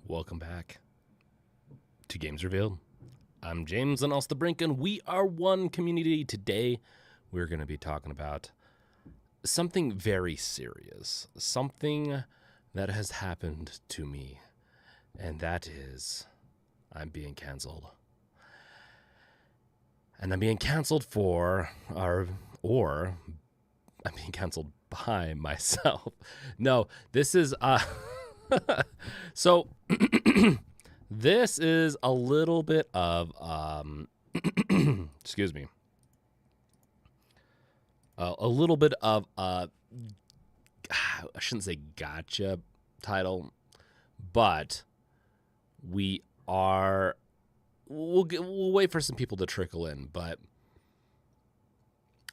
Welcome back to Games Revealed. I'm James and also the Brink, and we are one community. Today, we're going to be talking about something very serious, something that has happened to me, and that is I'm being canceled. And I'm being canceled or I'm being canceled by myself. No, this is so this is a little bit of excuse me. A little bit of I shouldn't say gotcha title, but we'll wait for some people to trickle in, but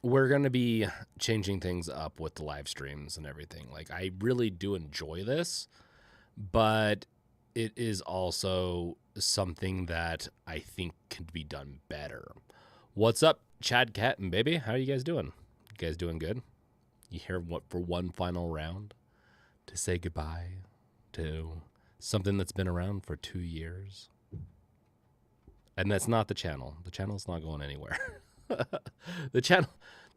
we're going to be changing things up with the live streams and everything. Like, I really do enjoy this, but it is also something that I think could be done better. What's up, Chad, Cat, and Baby? How are you guys doing? You guys doing good? You here for one final round to say goodbye to something that's been around for 2 years? And that's not the channel. The channel's not going anywhere. The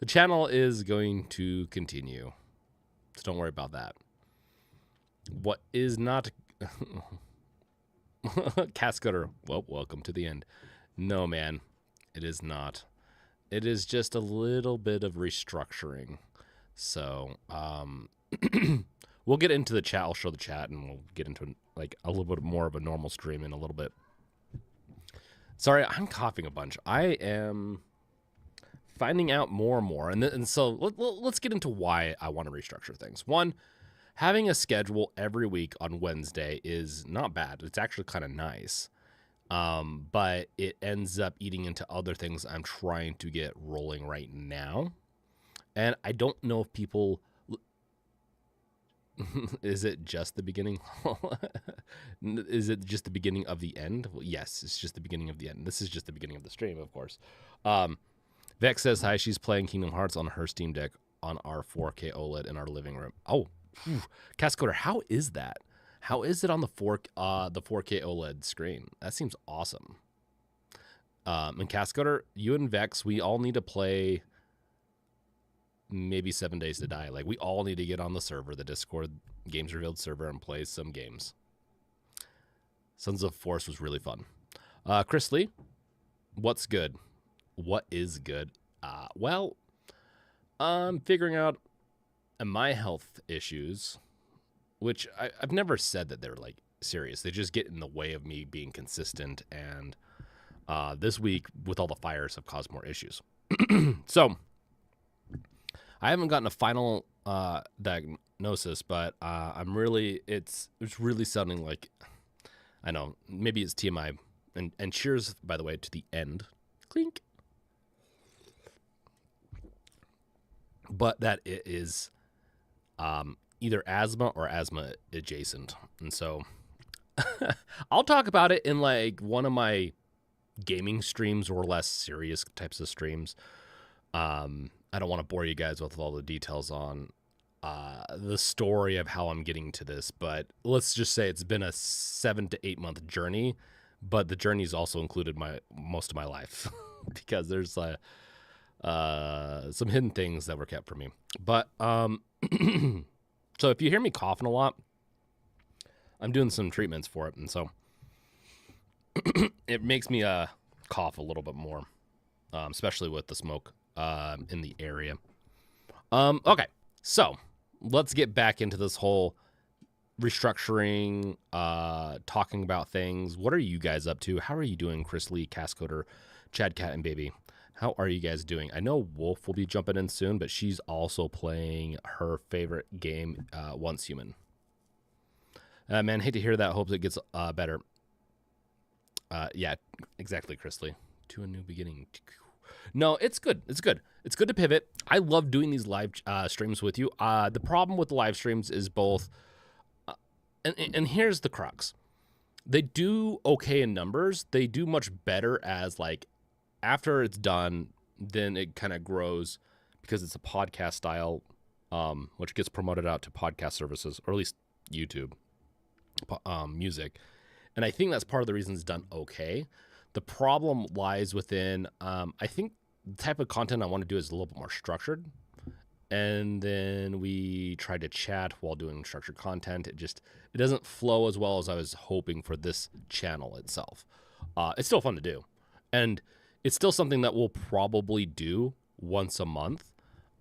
channel is going to continue. So don't worry about that. What is not Cascutter, well, welcome to the end. No, man, it is not. It is just a little bit of restructuring. So, we'll get into the chat. I'll show the chat, and we'll get into like a little bit more of a normal stream in a little bit. Sorry, I'm coughing a bunch. I am finding out more and more, and so let's get into why I want to restructure things. One, having a schedule every week on Wednesday is not bad. It's actually kind of nice, but it ends up eating into other things I'm trying to get rolling right now, and I don't know if people. Is it just the beginning? Is it just the beginning of the end? Well, yes, it's just the beginning of the end. This is just the beginning of the stream, of course. Vex says hi. She's playing Kingdom Hearts on her Steam Deck on our 4K OLED in our living room. Oh, Cascoder, how is that? How is it on the 4K OLED screen? That seems awesome. And Cascoder, you and Vex, we all need to play maybe 7 Days to Die. Like, we all need to get on the server, the Discord Games Revealed server, and play some games. Sons of Force was really fun. Chris Lee, what's good? What is good? Well, I'm figuring out my health issues, which I've never said that they're like serious. They just get in the way of me being consistent, and this week with all the fires have caused more issues. So I haven't gotten a final diagnosis, but I'm really it's really sounding like, I know, maybe it's TMI. And cheers, by the way, to the end. Clink. But that it is either asthma or asthma adjacent. And so I'll talk about it in like one of my gaming streams or less serious types of streams. I don't want to bore you guys with all the details on the story of how I'm getting to this, but let's just say it's been a 7 to 8 month journey, but the journey's also included most of my life because there's some hidden things that were kept from me. But so if you hear me coughing a lot, I'm doing some treatments for it, and so it makes me cough a little bit more, especially with the smoke in the area. Okay, so let's get back into this whole restructuring, talking about things. What are you guys up to? How are you doing, Chris Lee, Cascoder, Chad, Cat, and Baby? How are you guys doing? I know Wolf will be jumping in soon, but she's also playing her favorite game, Once Human. Man, hate to hear that. Hopes it gets better. Yeah, exactly, Chris Lee. To a new beginning. No, it's good. It's good. It's good to pivot. I love doing these live streams with you. The problem with the live streams is both, and here's the crux. They do okay in numbers. They do much better as, like, after it's done, then it kind of grows because it's a podcast style, which gets promoted out to podcast services, or at least YouTube music. And I think that's part of the reason it's done okay. The problem lies within, I think the type of content I want to do is a little bit more structured. And then we try to chat while doing structured content. It doesn't flow as well as I was hoping for this channel itself. It's still fun to do. And it's still something that we'll probably do once a month.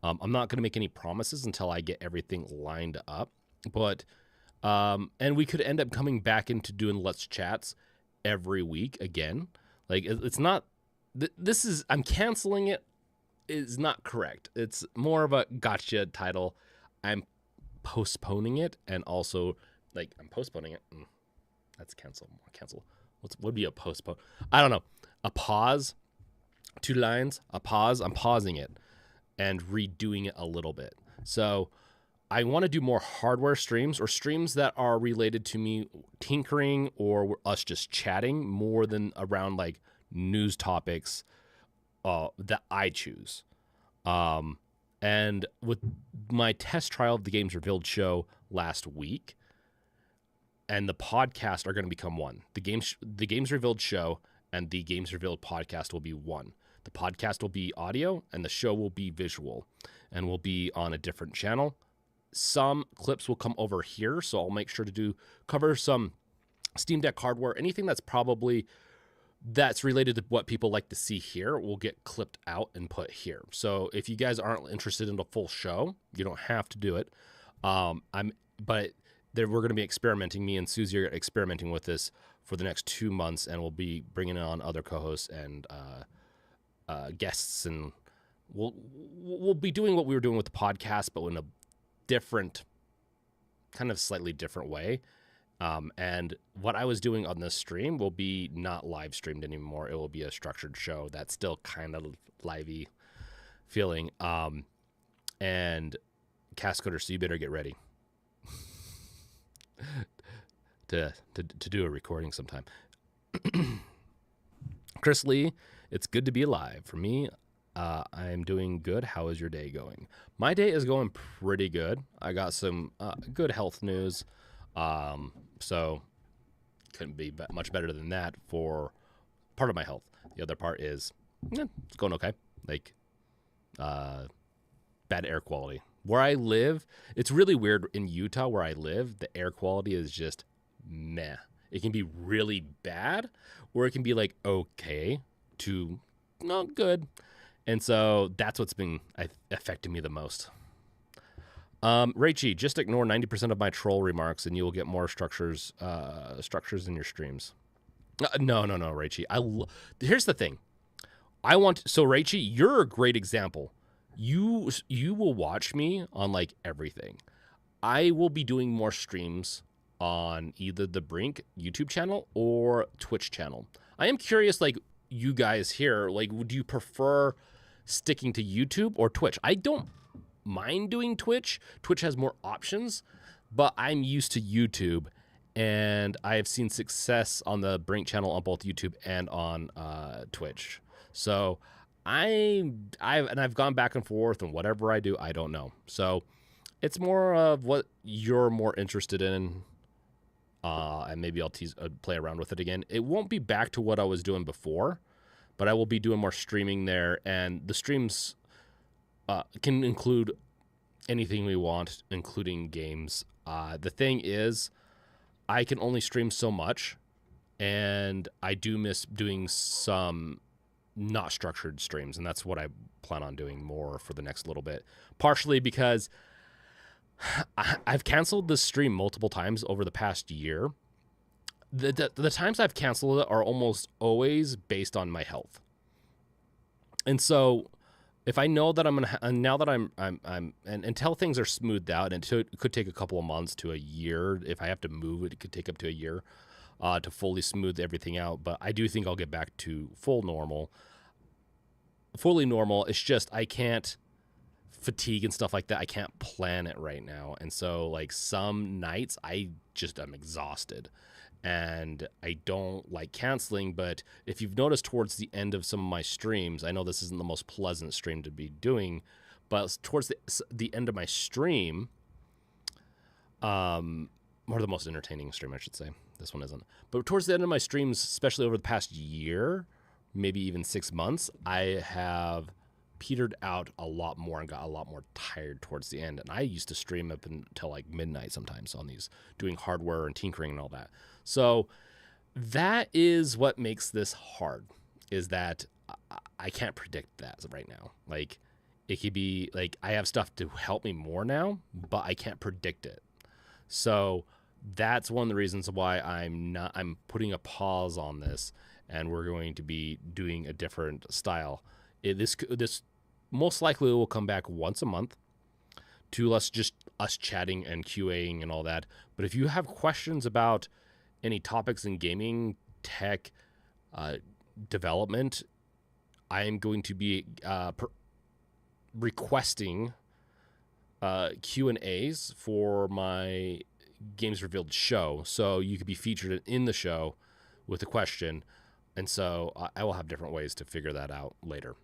I'm not going to make any promises until I get everything lined up. But, and we could end up coming back into doing Let's Chats every week again. Like, it's not, this is, I'm canceling it is not correct. It's more of a gotcha title. I'm postponing it, and also, like, I'm postponing it. That's cancel. What would be a postpone? I don't know. A pause, 2 lines, a pause. I'm pausing it and redoing it a little bit. So I want to do more hardware streams, or streams that are related to me tinkering or us just chatting, more than around like news topics that I choose. And with my test trial of the Games Revealed show last week and the podcast are going to become one. The Games Revealed show and the Games Revealed podcast will be one. The podcast will be audio and the show will be visual and will be on a different channel. Some clips will come over here, so I'll make sure to cover some Steam Deck hardware. Anything that's related to what people like to see here will get clipped out and put here. So if you guys aren't interested in the full show, you don't have to do it. But we're going to be experimenting. Me and Susie are experimenting with this for the next 2 months, and we'll be bringing on other co-hosts and guests, and we'll be doing what we were doing with the podcast, but in a different, kind of slightly different way. And what I was doing on this stream will be not live streamed anymore. It will be a structured show that's still kind of livey feeling. And Cascoder, so you better get ready to do a recording sometime. Chris Lee, it's good to be alive. For me, I'm doing good. How is your day going? My day is going pretty good. I got some good health news. So couldn't be much better than that for part of my health. The other part is it's going okay. Like bad air quality. Where I live, it's really weird in Utah where I live, the air quality is just meh. It can be really bad, or it can be like okay to not good. And so that's what's been affecting me the most. Raichi, just ignore 90% of my troll remarks and you will get more structures in your streams. No, Raichi. Here's the thing. So Raichi, you're a great example. You will watch me on like everything. I will be doing more streams on either the Brink YouTube channel or Twitch channel. I am curious, like you guys here, like, would you prefer sticking to YouTube or Twitch? I don't mind doing Twitch. Twitch has more options, but I'm used to YouTube, and I have seen success on the Brink channel on both YouTube and on Twitch. So I've gone back and forth, and whatever I do, I don't know. So it's more of what you're more interested in, and maybe I'll play around with it again. It won't be back to what I was doing before, but I will be doing more streaming there, and the streams can include anything we want, including games. The thing is, I can only stream so much, and I do miss doing some not structured streams, and that's what I plan on doing more for the next little bit. Partially because I've canceled this stream multiple times over the past year. The times I've canceled it are almost always based on my health, and so if I know that I'm gonna, now that I'm until things are smoothed out, and it could take a couple of months to a year. If I have to move, it could take up to a year to fully smooth everything out. But I do think I'll get back to fully normal. It's just I can't fatigue and stuff like that. I can't plan it right now, and so like some nights I just am exhausted. And I don't like canceling, but if you've noticed towards the end of some of my streams, I know this isn't the most pleasant stream to be doing, but towards the end of my stream, or the most entertaining stream, I should say. This one isn't. But towards the end of my streams, especially over the past year, maybe even 6 months, I have petered out a lot more and got a lot more tired towards the end. And I used to stream up until like midnight sometimes on these, doing hardware and tinkering and all that. So that is what makes this hard, is that I can't predict that right now. Like, it could be like I have stuff to help me more now, but I can't predict it. So that's one of the reasons why I'm putting a pause on this, and we're going to be doing a different style. This most likely will come back once a month to us chatting and QAing and all that. But if you have questions about any topics in gaming, tech, development, I am going to be requesting Q&As for my Games Revealed show. So you could be featured in the show with a question. And so I will have different ways to figure that out later.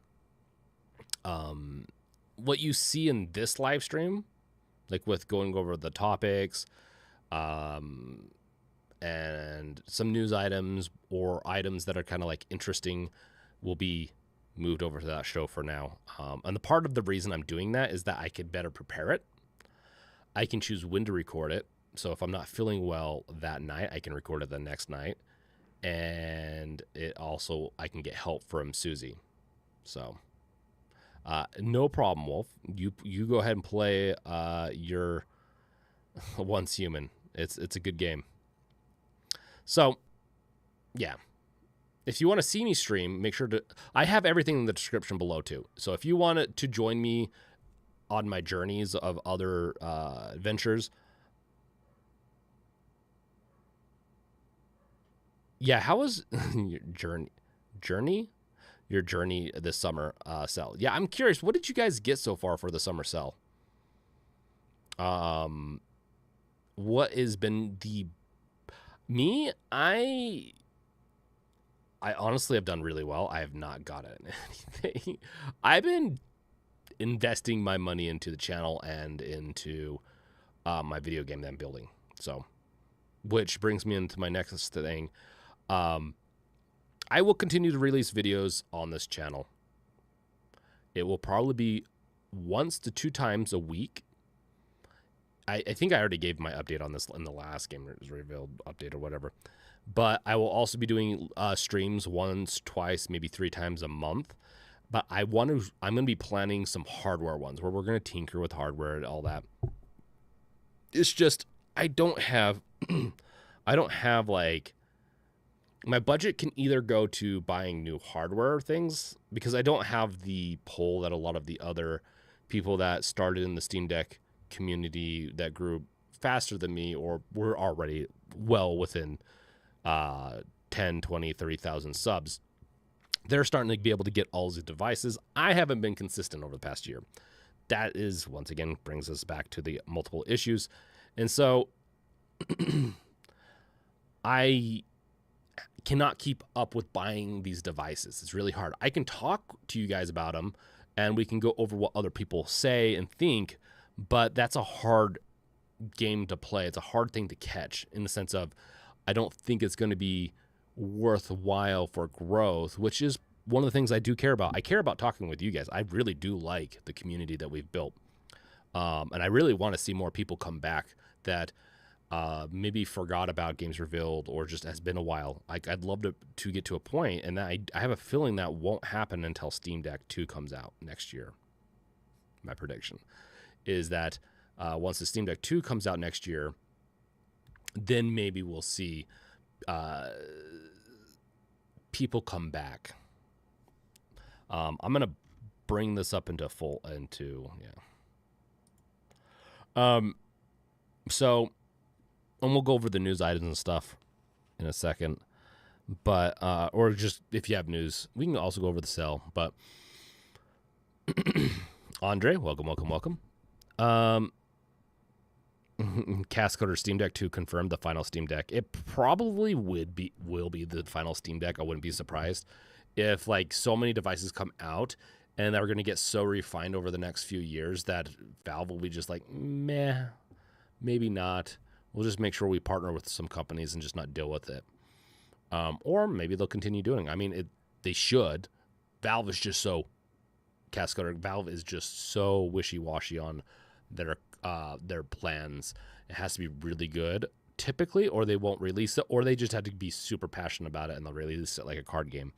What you see in this live stream, like with going over the topics, and some news items or items that are kind of like interesting, will be moved over to that show for now. And the part of the reason I'm doing that is that I could better prepare it. I can choose when to record it. So if I'm not feeling well that night, I can record it the next night. And I can get help from Susie. So no problem, Wolf. You go ahead and play your Once Human. It's a good game. So yeah. If you want to see me stream, make sure I have everything in the description below too. So if you want to join me on my journeys of other adventures. Yeah, how was your journey? Your journey this summer sell? Yeah, I'm curious. What did you guys get so far for the summer sell? What has been I honestly have done really well. I have not gotten anything. I've been investing my money into the channel and into my video game that I'm building. So, which brings me into my next thing. I will continue to release videos on this channel. It will probably be 1 to 2 times a week. I think I already gave my update on this in the last Game Revealed update or whatever. But I will also be doing streams once, twice, maybe 3 times a month. But I'm going to be planning some hardware ones where we're going to tinker with hardware and all that. It's just, I don't have like, my budget can either go to buying new hardware things, because I don't have the pull that a lot of the other people that started in the Steam Deck community that grew faster than me or were already well within 10, 20, 30,000 subs. They're starting to be able to get all these devices. I haven't been consistent over the past year. That is, once again, brings us back to the multiple issues. And so I cannot keep up with buying these devices. It's really hard. I can talk to you guys about them and we can go over what other people say and think, but that's a hard game to play. It's a hard thing to catch, in the sense of, I don't think it's going to be worthwhile for growth, which is one of the things I do care about. I care about talking with you guys. I really do like the community that we've built. And I really want to see more people come back that maybe forgot about Games Revealed or just has been a while. I'd love to get to a point, and I have a feeling that won't happen until Steam Deck 2 comes out next year. My prediction is that once the Steam Deck 2 comes out next year, then maybe we'll see people come back. I'm going to bring this up so, and we'll go over the news items and stuff in a second, but, or just if you have news, we can also go over the sale, but Andre, welcome. Cascoder Steam Deck 2 confirmed the final Steam Deck. It probably will be the final Steam Deck. I wouldn't be surprised if like so many devices come out and they're going to get so refined over the next few years that Valve will be just like, meh, maybe not. We'll just make sure we partner with some companies and just not deal with it. Or maybe they'll continue doing it. I mean, they should. Valve is just so cascading. Valve is just so wishy-washy on their plans. It has to be really good, typically, or they won't release it, or they just have to be super passionate about it and they'll release it like a card game.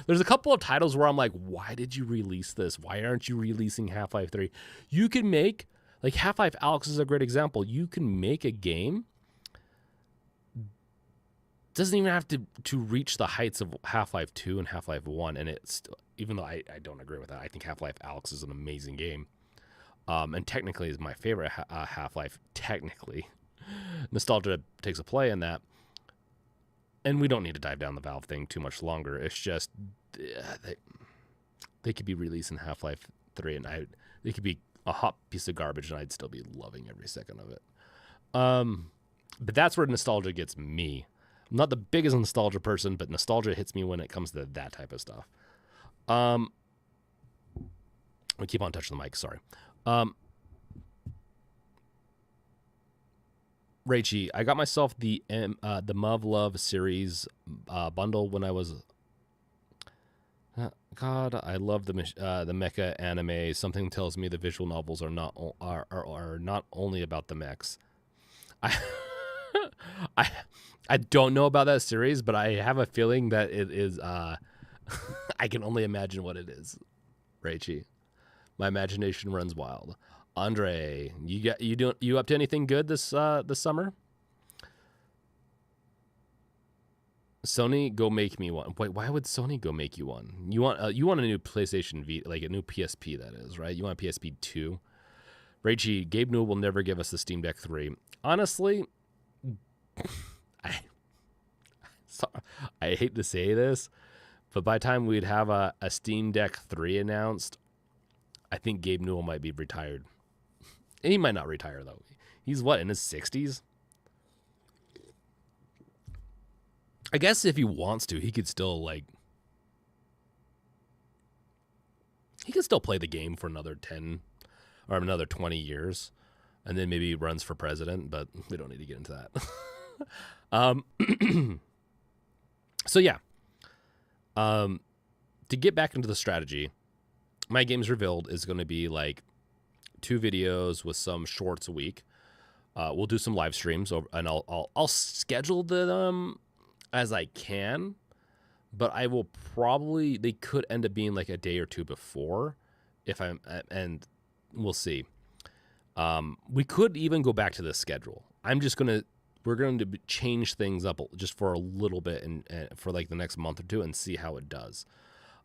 There's a couple of titles where I'm like, why did you release this? Why aren't you releasing Half-Life 3? You can make, like Half-Life Alyx is a great example. You can make a game, doesn't even have to reach the heights of Half-Life 2 and Half-Life 1, and it's, even though I don't agree with that, I think Half-Life Alyx is an amazing game. And technically is my favorite Half-Life, technically. Nostalgia takes a play in that. And we don't need to dive down the Valve thing too much longer. It's just they could be releasing Half-Life 3 and they could be a hot piece of garbage and I'd still be loving every second of it. But that's where nostalgia gets me. I'm not the biggest nostalgia person, but nostalgia hits me when it comes to that type of stuff. We keep on touching the mic, sorry. Raichi, I got myself the Muv Love series bundle when I was. God, I love the mecha anime. Something tells me the visual novels are not only about the mechs. I don't know about that series, but I have a feeling that it is. I can only imagine what it is, Raichi. My imagination runs wild. Andre, you up to anything good this summer? Sony, go make me one. Wait, why would Sony go make you one? You want a new PlayStation V, like a new PSP, that is, right? You want a PSP 2? Raichi, Gabe Newell will never give us the Steam Deck 3. Honestly, I hate to say this, but by the time we'd have a Steam Deck 3 announced, I think Gabe Newell might be retired. He might not retire, though. He's what, in his 60s? I guess if he wants to, he could still, he could still play the game for another 10 or another 20 years. And then maybe he runs for president, but we don't need to get into that. So, yeah. To get back into the strategy, my Games Revealed is going to be like 2 videos with some shorts a week. We'll do some live streams, and I'll schedule them as I can, but I will probably, they could end up being like a day or 2 before, and we'll see. We could even go back to the schedule. We're going to change things up just for a little bit and for like the next month or 2 and see how it does.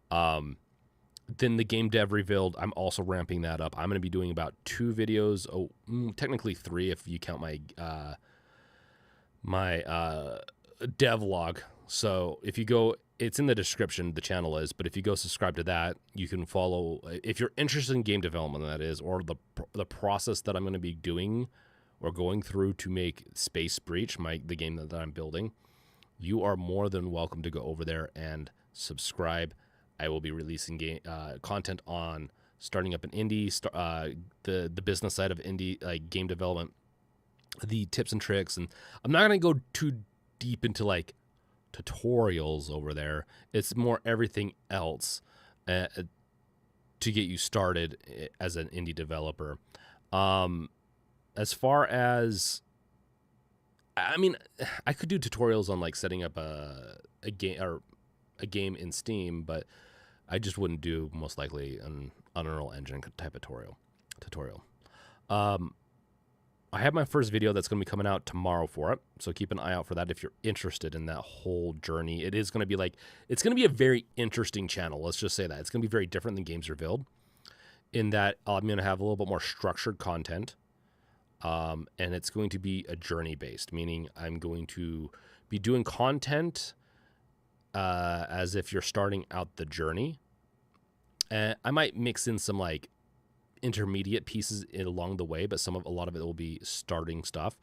Then the GameDev Revealed, I'm also ramping that up. I'm going to be doing about 2 videos, technically 3 if you count my devlog. So if you go, it's in the description, the channel is, but if you go subscribe to that, you can follow, if you're interested in game development, that is, or the process that I'm going to be doing or going through to make Space Breach, the game that I'm building, you are more than welcome to go over there and subscribe. I will be releasing content on starting up an indie, the business side of indie, like game development, the tips and tricks. And I'm not going to go too deep into like tutorials over there. It's more everything else to get you started as an indie developer. As far as, I mean, I could do tutorials on like setting up a game in Steam, but I just wouldn't do most likely an Unreal Engine type of tutorial. I have my first video that's going to be coming out tomorrow for it, so keep an eye out for that if you're interested in that whole journey. It is going to be it's going to be a very interesting channel. Let's just say that. It's going to be very different than Games Revealed in that I'm going to have a little bit more structured content, and it's going to be a journey-based, meaning I'm going to be doing content as if you're starting out the journey. And I might mix in some like intermediate pieces along the way, but a lot of it will be starting stuff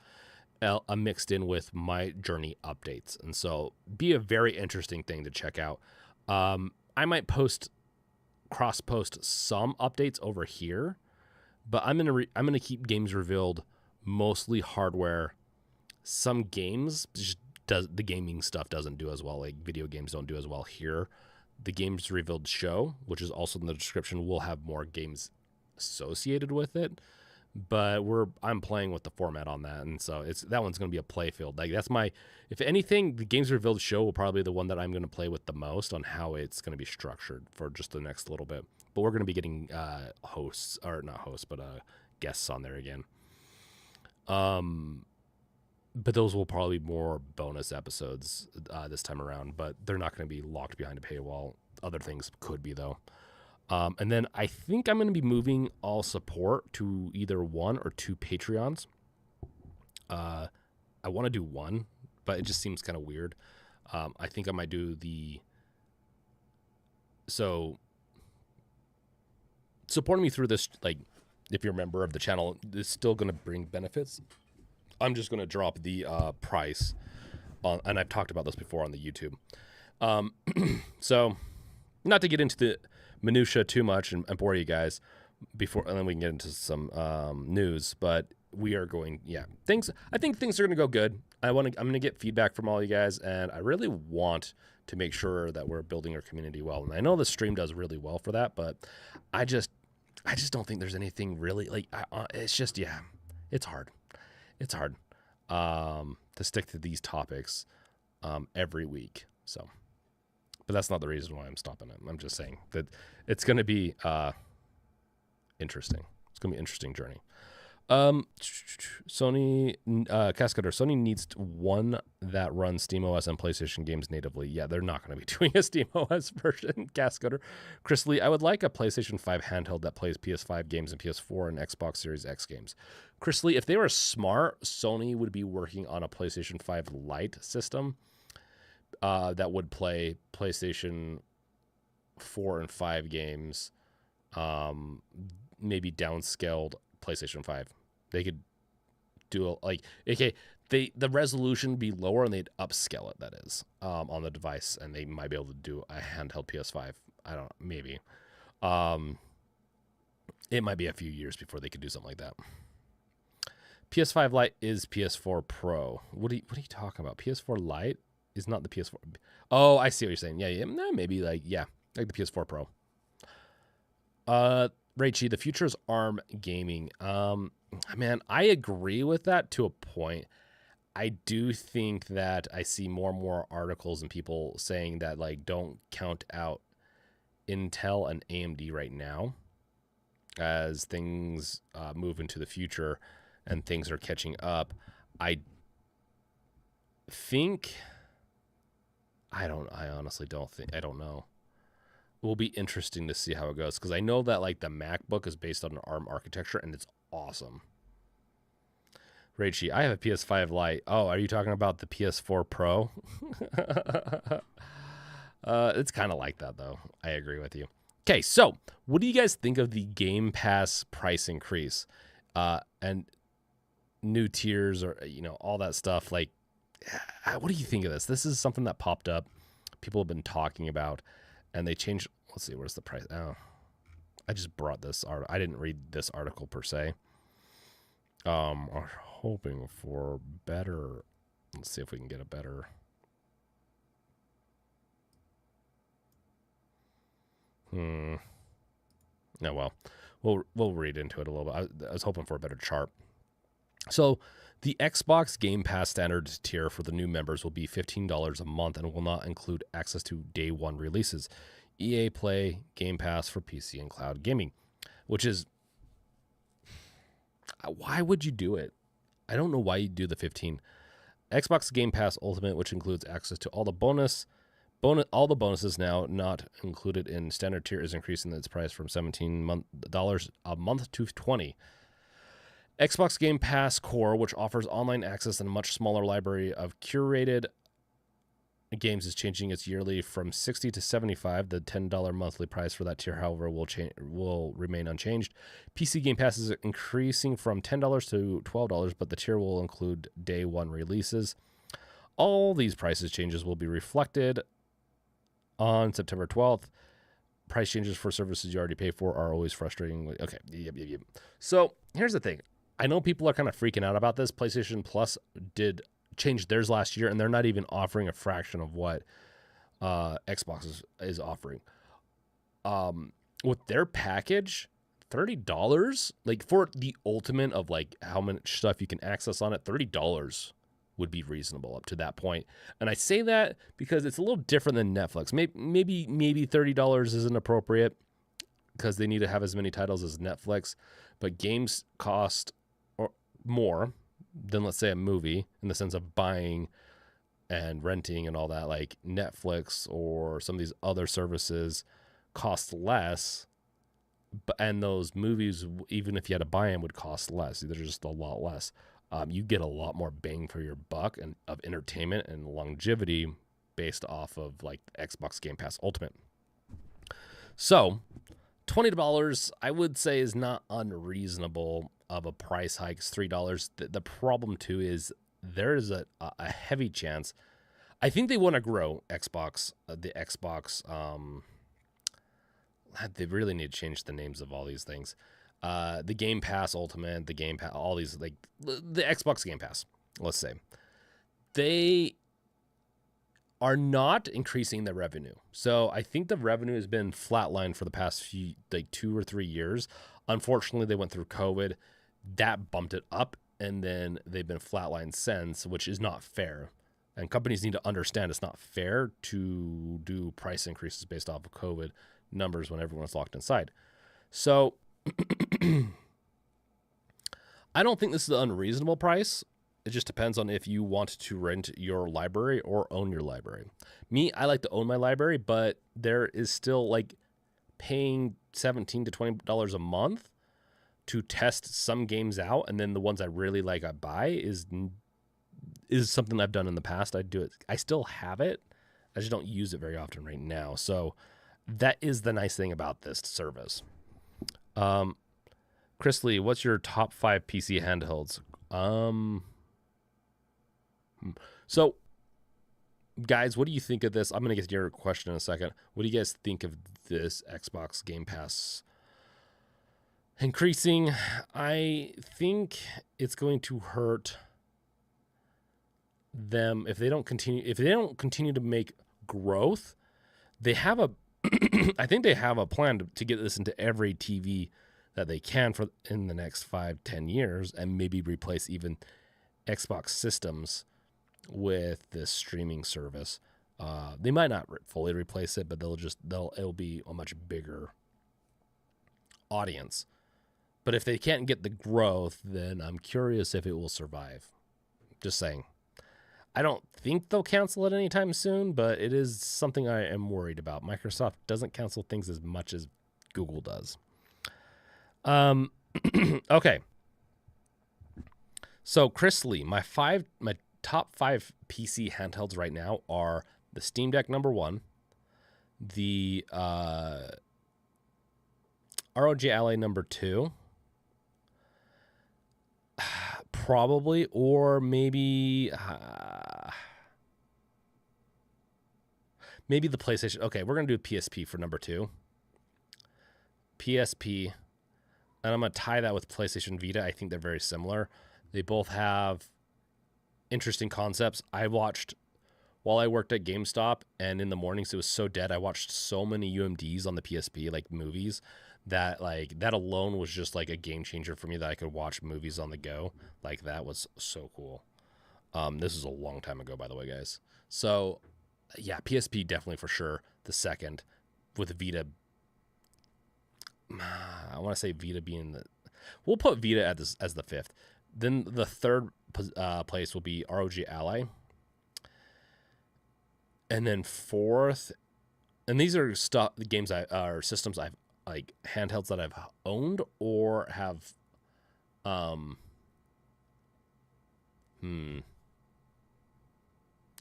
mixed in with my journey updates. And so be a very interesting thing to check out. I might cross post some updates over here, but I'm going to keep Games Revealed mostly hardware some games just the gaming stuff doesn't do as well. Like video games don't do as well here. The games revealed show, which is also in the description, will have more games associated with it. But I'm playing with the format on that, and so that one's going to be a play field. Like that's if anything, the games revealed show will probably be the one that I'm going to play with the most on how it's going to be structured for just the next little bit. But we're going to be getting guests on there again. But those will probably be more bonus episodes this time around. But they're not going to be locked behind a paywall. Other things could be though. And then I think I'm going to be moving all support to either 1 or 2 Patreons. I want to do 1, but it just seems kind of weird. I think I might do so supporting me through this, like if you're a member of the channel, is still going to bring benefits. I'm just going to drop the price on, and I've talked about this before on the YouTube. So not to get into the minutia too much and bore you guys and then we can get into some news, but we are going, I think things are going to go good. I'm going to get feedback from all you guys, and I really want to make sure that we're building our community well. And I know the stream does really well for that, but I just don't think there's anything really like, it's just, it's hard. It's hard to stick to these topics every week. So, but that's not the reason why I'm stopping it. I'm just saying that it's going to be interesting. It's going to be an interesting journey. Sony Sony needs one that runs SteamOS and PlayStation games natively. Yeah, they're not going to be doing a SteamOS version. Cascoder, Chris Lee, I would like a PlayStation 5 handheld that plays PS5 games and PS4 and Xbox Series X games. Chris Lee, if they were smart, Sony would be working on a PlayStation 5 Lite system that would play PlayStation 4 and 5 games, maybe downscaled PlayStation 5. They could do the resolution would be lower and they'd upscale it, that is, on the device, and they might be able to do a handheld PS5. I don't know, maybe. It might be a few years before they could do something like that. PS5 Lite is PS4 Pro. What are you talking about? PS4 Lite is not the PS4. Oh, I see what you're saying. Yeah, maybe like the PS4 Pro. Raichi, the future is ARM gaming. Man, I agree with that to a point. I do think that I see more and more articles and people saying that like don't count out Intel and AMD right now as things move into the future and things are catching up. I honestly don't think. I don't know. It will be interesting to see how it goes, because I know that like the MacBook is based on an ARM architecture and it's awesome. Raichi, I have a PS5 Lite. Oh, are you talking about the PS4 Pro? It's kind of like that though. I agree with you. Okay, so what do you guys think of the Game Pass price increase and new tiers, or all that stuff? Like, what do you think of this? This is something that popped up. People have been talking about. And they changed. Let's see, where's the price? Oh, I just brought this art. I didn't read this article per se. I'm hoping for better. Let's see if we can get a better. No, well, we'll read into it a little bit. I was hoping for a better chart. So, the Xbox Game Pass standard tier for the new members will be $15 a month and will not include access to day one releases, EA Play, Game Pass for PC and cloud gaming, which is, why would you do it? I don't know why you do the 15. Xbox Game Pass Ultimate, which includes access to all the bonuses now not included in standard tier, is increasing its price from $17 a month to $20. Xbox Game Pass Core, which offers online access and a much smaller library of curated games, is changing its yearly from $60 to $75. The $10 monthly price for that tier, however, will remain unchanged. PC Game Pass is increasing from $10 to $12, but the tier will include day one releases. All these prices changes will be reflected on September 12th. Price changes for services you already pay for are always frustrating. Okay, yep. So here's the thing. I know people are kind of freaking out about this. PlayStation Plus did changed theirs last year, and they're not even offering a fraction of what Xbox is offering. With their package, $30, like for the ultimate of like how much stuff you can access on it, $30 would be reasonable up to that point. And I say that because it's a little different than Netflix. Maybe $30 isn't appropriate because they need to have as many titles as Netflix, but games cost or more than, let's say, a movie in the sense of buying and renting and all that. Like Netflix or some of these other services cost less, and those movies, even if you had to buy them, would cost less. They're just a lot less. You get a lot more bang for your buck and of entertainment and longevity based off of like Xbox Game Pass Ultimate. So $20, I would say, is not unreasonable of a price hike. It's $3. The problem too is there is a heavy chance. I think they want to grow Xbox, the Xbox. They really need to change the names of all these things. The Game Pass Ultimate, the Game Pass, all these, like the Xbox Game Pass, let's say. They are not increasing their revenue. So I think the revenue has been flatlined for the past few, like 2 or 3 years. Unfortunately, they went through COVID. That bumped it up, and then they've been flatlined since, which is not fair. And companies need to understand it's not fair to do price increases based off of COVID numbers when everyone's locked inside. So I don't think this is an unreasonable price. It just depends on if you want to rent your library or own your library. Me, I like to own my library, but there is still like paying $17 to $20 a month to test some games out, and then the ones I really like I buy is something I've done in the past. I do it. I still have it. I just don't use it very often right now. So that is the nice thing about this service. Chris Lee, what's your top 5 PC handhelds? So, guys, what do you think of this? I'm going to get to your question in a second. What do you guys think of this Xbox Game Pass increasing? I think it's going to hurt them if they don't continue to make growth. They have a I think they have a plan to get this into every TV that they can for in the next 5-10 years, and maybe replace even Xbox systems with this streaming service. They might not fully replace it, but it'll be a much bigger audience. But if they can't get the growth, then I'm curious if it will survive. Just saying. I don't think they'll cancel it anytime soon, but it is something I am worried about. Microsoft doesn't cancel things as much as Google does. Okay. So Chris Lee, my top 5 PC handhelds right now are the Steam Deck #1, the ROG Ally #2, probably, or maybe the PlayStation. Okay, we're gonna do a PSP for #2. PSP, and I'm gonna tie that with PlayStation Vita. I think they're very similar. They both have interesting concepts. I watched while I worked at GameStop, and in the mornings it was so dead. I watched so many UMDs on the PSP, like movies, that alone was just like a game changer for me, that I could watch movies on the go. Like, that was so cool. This is a long time ago, by the way, guys. So yeah, PSP definitely for sure. The second, with Vita, I want to say Vita being we'll put Vita as the 5th. Then the third place will be ROG Ally. And then 4th, and these are systems I've, like, handhelds that I've owned or have,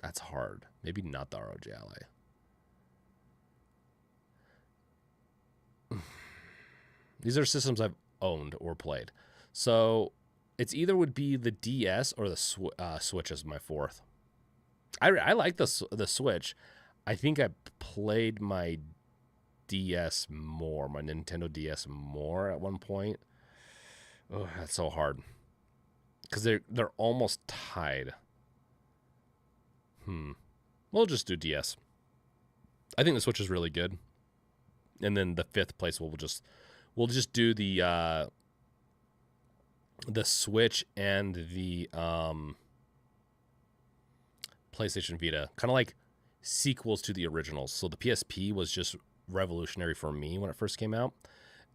that's hard. Maybe not the ROG Ally. These are systems I've owned or played. So it's either would be the DS or the Switch as my 4th. I like the Switch. I think I played my DS more, my Nintendo DS more at one point. Oh, that's so hard, because they're almost tied. We'll just do DS. I think the Switch is really good. And then the fifth place we'll just do the Switch and the PlayStation Vita, kind of like sequels to the originals. So the PSP was just revolutionary for me when it first came out,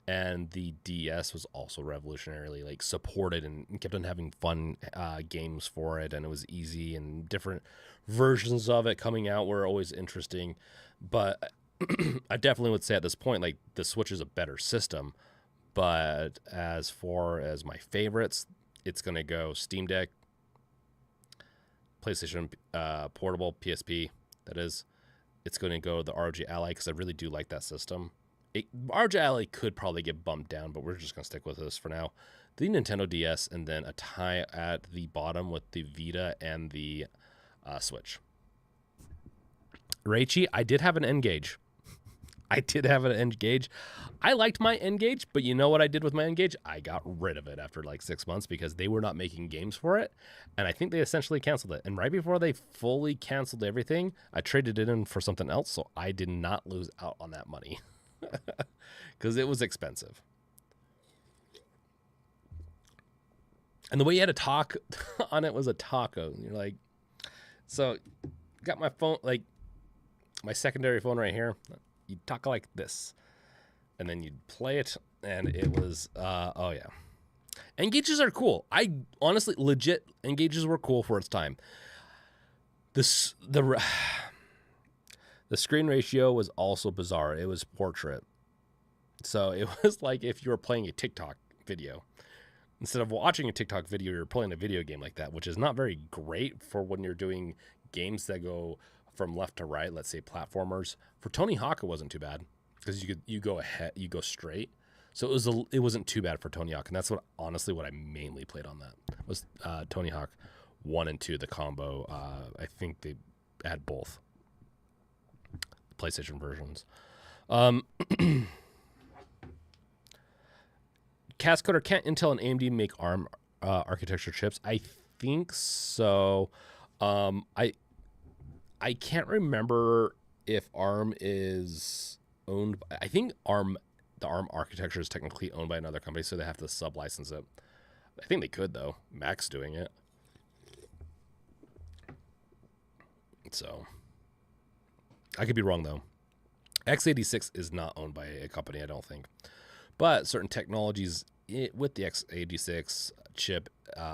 and the DS was also revolutionarily like supported and kept on having fun games for it, and it was easy, and different versions of it coming out were always interesting. But I definitely would say at this point, like, the Switch is a better system. But as far as my favorites, it's going to go Steam Deck, PlayStation Portable, PSP, that is. It's going to go the ROG Ally, because I really do like that system. ROG Ally could probably get bumped down, but we're just going to stick with this for now. The Nintendo DS, and then a tie at the bottom with the Vita and the Switch. Raichi, I did have an N-Gage. I liked my N-Gage, but you know what I did with my N-Gage? I got rid of it after like 6 months because they were not making games for it, and I think they essentially canceled it. And right before they fully canceled everything, I traded it in for something else, so I did not lose out on that money because it was expensive. And the way you had to talk on it was a taco. You're like, so got my phone, like my secondary phone right here. You'd talk like this, and then you'd play it, and it was, oh yeah. Engages are cool. I honestly, legit, Engages were cool for its time. The screen ratio was also bizarre. It was portrait. So it was like if you were playing a TikTok video. Instead of watching a TikTok video, you're playing a video game like that, which is not very great for when you're doing games that go from left to right, let's say platformers. For Tony Hawk, it wasn't too bad because you go ahead, you go straight. So it wasn't too bad for Tony Hawk, and that's what I mainly played on. That was Tony Hawk 1 and 2, the combo. I think they had both PlayStation versions. Cascoder, can't Intel and AMD make ARM architecture chips? I think so. I can't remember if ARM is owned. I think the ARM architecture is technically owned by another company, so they have to sub-license it. I think they could, though. Mac's doing it. So I could be wrong, though. x86 is not owned by a company, I don't think. But certain technologies with the x86 chip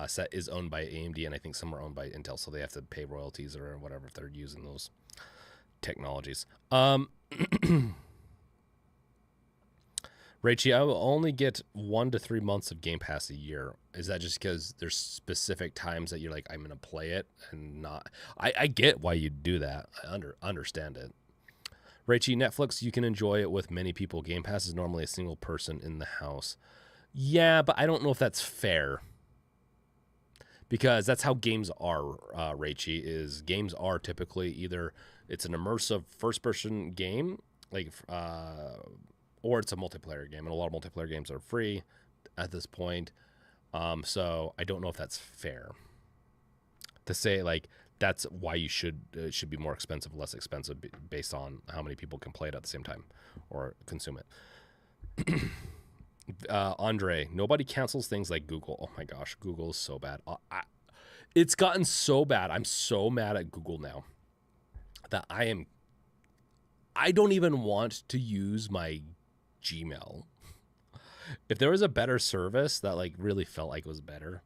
set is owned by AMD, and I think some are owned by Intel, so they have to pay royalties or whatever if they're using those technologies. Raichi, I will only get 1 to 3 months of Game Pass a year. Is that just because there's specific times that you're like, I'm going to play it and not? I get why you do that. I understand it. Raichi, Netflix, you can enjoy it with many people. Game Pass is normally a single person in the house. Yeah, but I don't know if that's fair. Because that's how games are, Raichi, is games are typically either it's an immersive first-person game, like, or it's a multiplayer game. And a lot of multiplayer games are free at this point. So I don't know if that's fair to say, like, that's why it should be more expensive, less expensive, based on how many people can play it at the same time or consume it. Andre, nobody cancels things like Google. Oh my gosh, Google is so bad. It's gotten so bad. I'm so mad at Google now that I don't even want to use my Gmail. If there was a better service that like really felt like it was better,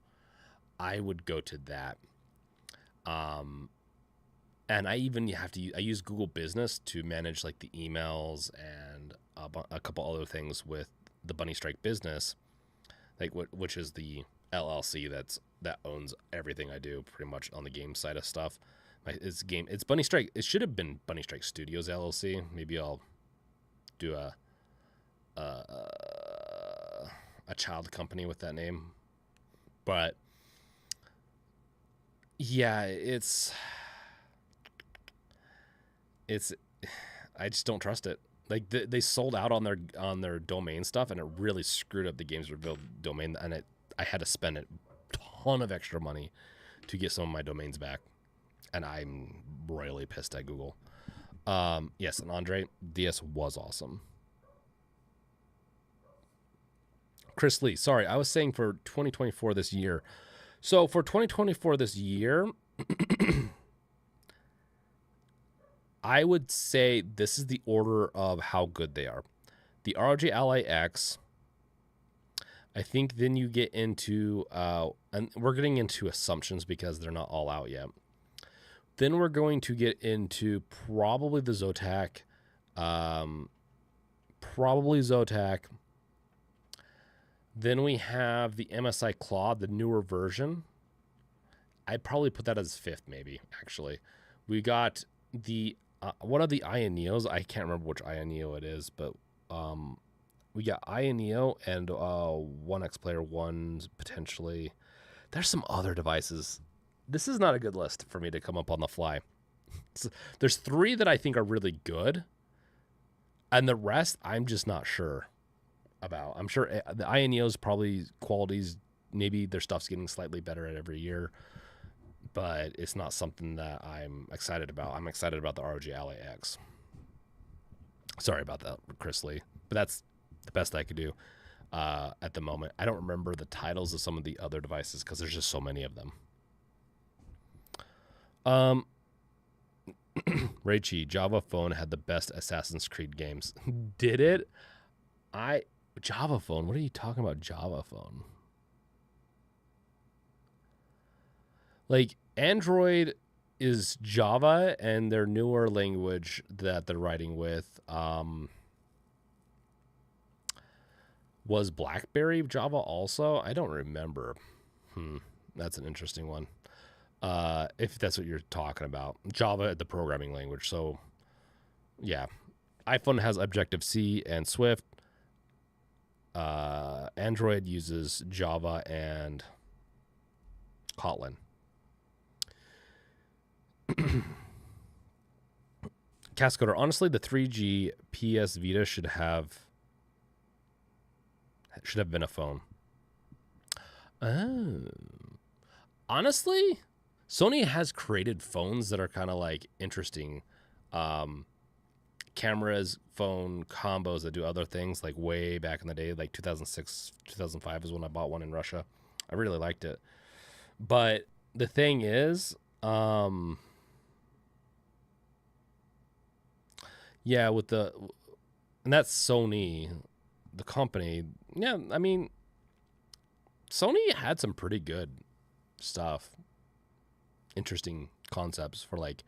I would go to that. And I even I use Google Business to manage like the emails and a couple other things with the Bunny Strike Business, like which is the LLC that owns everything I do pretty much on the game side of stuff. It's Bunny Strike. It should have been Bunny Strike Studios LLC. Maybe I'll do a child company with that name. But yeah, it's I just don't trust it. Like they sold out on their domain stuff, and it really screwed up the Games Revealed domain, and I had to spend a ton of extra money to get some of my domains back. and I'm royally pissed at Google. Yes, and Andre, DS was awesome. Chris Lee, sorry, I was saying for 2024 this year. So for 2024 this year, I would say this is the order of how good they are. The ROG Ally X, I think then you get into, and we're getting into assumptions because they're not all out yet. Then we're going to get into probably the Zotac, Then we have the MSI Claude, the newer version. I'd probably put that as fifth, maybe, actually. We got the one of the Ioneos. I can't remember which Ioneo it is, but we got Ioneo and one X Player 1s potentially. There's some other devices. This is not a good list for me to come up on the fly. There's 3 that I think are really good, and the rest I'm just not sure about. I'm sure the Ioneos probably qualities, maybe their stuff's getting slightly better at every year, but it's not something that I'm excited about. I'm excited about the ROG Ally X. Sorry about that, Chris Lee, but that's the best I could do at the moment. I don't remember the titles of some of the other devices because there's just so many of them. Raichi, Java Phone had the best Assassin's Creed games. Did it? Java Phone? What are you talking about, Java Phone? Like, Android is Java, and their newer language that they're writing with was BlackBerry Java also? I don't remember. That's an interesting one. If that's what you're talking about. Java, the programming language. So, yeah. iPhone has Objective-C and Swift. Android uses Java and Kotlin. Cascoder, honestly, the 3G PS Vita should have been a phone. Oh. Honestly, Sony has created phones that are kind of like interesting. Cameras, phone combos that do other things, like way back in the day, like 2006, 2005 is when I bought one in Russia. I really liked it. But the thing is, yeah, and that's Sony, the company. Yeah, I mean, Sony had some pretty good stuff, interesting concepts for like,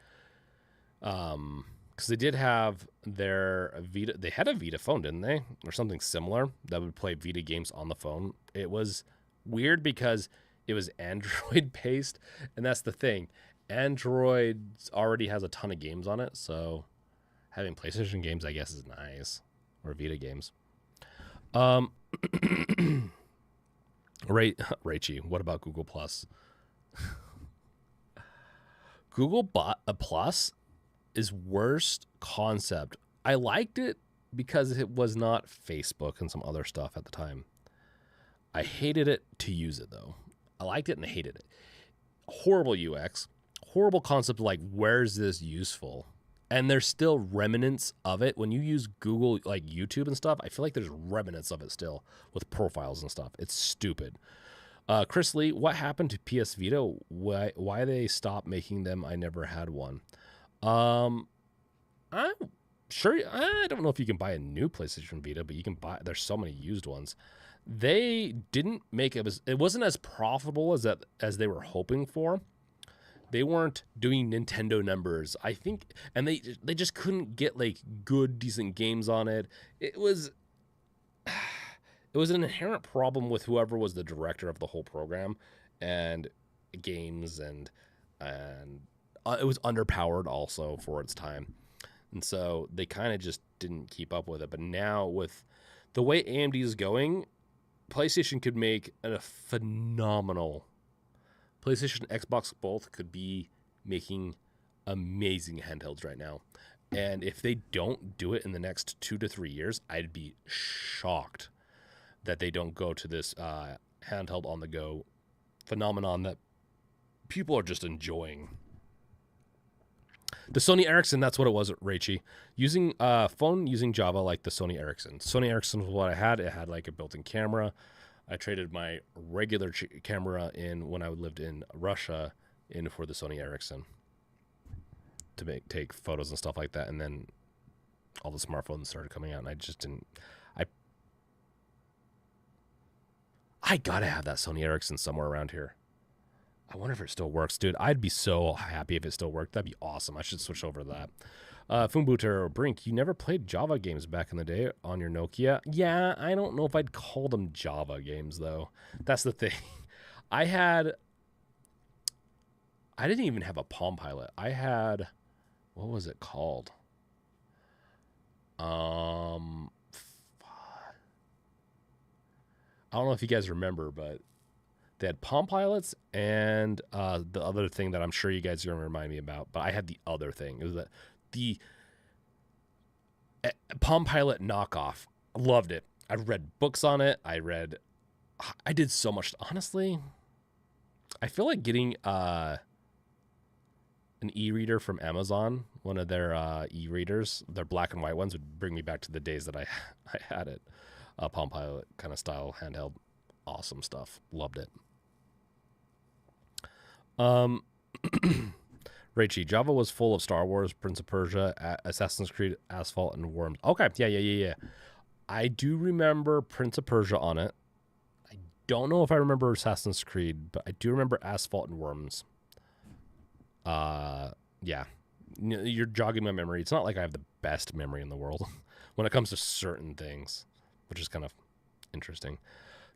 because they did have their Vita. They had a Vita phone, didn't they, or something similar that would play Vita games on the phone. It was weird because it was Android based, and that's the thing. Android already has a ton of games on it, so having PlayStation games, I guess, is nice, or Vita games. Raichi, what about Google Plus? Google Plus is worst concept. I liked it because it was not Facebook and some other stuff at the time. I hated it to use it, though. I liked it and I hated it. Horrible UX, horrible concept, like, where's this useful? And there's still remnants of it. When you use Google, like YouTube and stuff, I feel like there's remnants of it still with profiles and stuff. It's stupid. Chris Lee, what happened to PS Vita? Why they stopped making them? I never had one. I'm sure. I don't know if you can buy a new PlayStation Vita, but you can buy. There's so many used ones. They didn't make it. It wasn't as profitable as they were hoping for. They weren't doing Nintendo numbers, I think, and they just couldn't get like good, decent games on it. It was an inherent problem with whoever was the director of the whole program and games, and it was underpowered also for its time, and so they kind of just didn't keep up with it. But now with the way AMD is going, PlayStation could make a phenomenal. PlayStation, Xbox, both could be making amazing handhelds right now. And if they don't do it in the next 2 to 3 years, I'd be shocked that they don't go to this handheld on the go phenomenon that people are just enjoying. The Sony Ericsson, that's what it was, Raichi. Using phone using Java like the Sony Ericsson. Sony Ericsson was what I had. It had like a built-in camera. I traded my regular camera in when I lived in Russia in for the Sony Ericsson to take photos and stuff like that. And then all the smartphones started coming out, and I just didn't. I gotta have that Sony Ericsson somewhere around here. I wonder if it still works, dude. I'd be so happy if it still worked. That'd be awesome. I should switch over to that. Funbuter or Brink, you never played Java games back in the day on your Nokia? Yeah, I don't know if I'd call them Java games, though. That's the thing. I didn't even have a Palm Pilot. I had, what was it called? I don't know if you guys remember, but they had Palm Pilots and the other thing that I'm sure you guys are going to remind me about, but I had the other thing. It was the Palm Pilot knockoff. Loved it. I read books on it. I did so much. Honestly, I feel like getting an e-reader from Amazon, one of their e-readers, their black and white ones, would bring me back to the days that I had it. Palm Pilot kind of style handheld. Awesome stuff. Loved it. Raichi, Java was full of Star Wars, Prince of Persia, Assassin's Creed, Asphalt, and Worms. Okay, yeah. I do remember Prince of Persia on it. I don't know if I remember Assassin's Creed, but I do remember Asphalt and Worms. Yeah. You're jogging my memory. It's not like I have the best memory in the world when it comes to certain things, which is kind of interesting.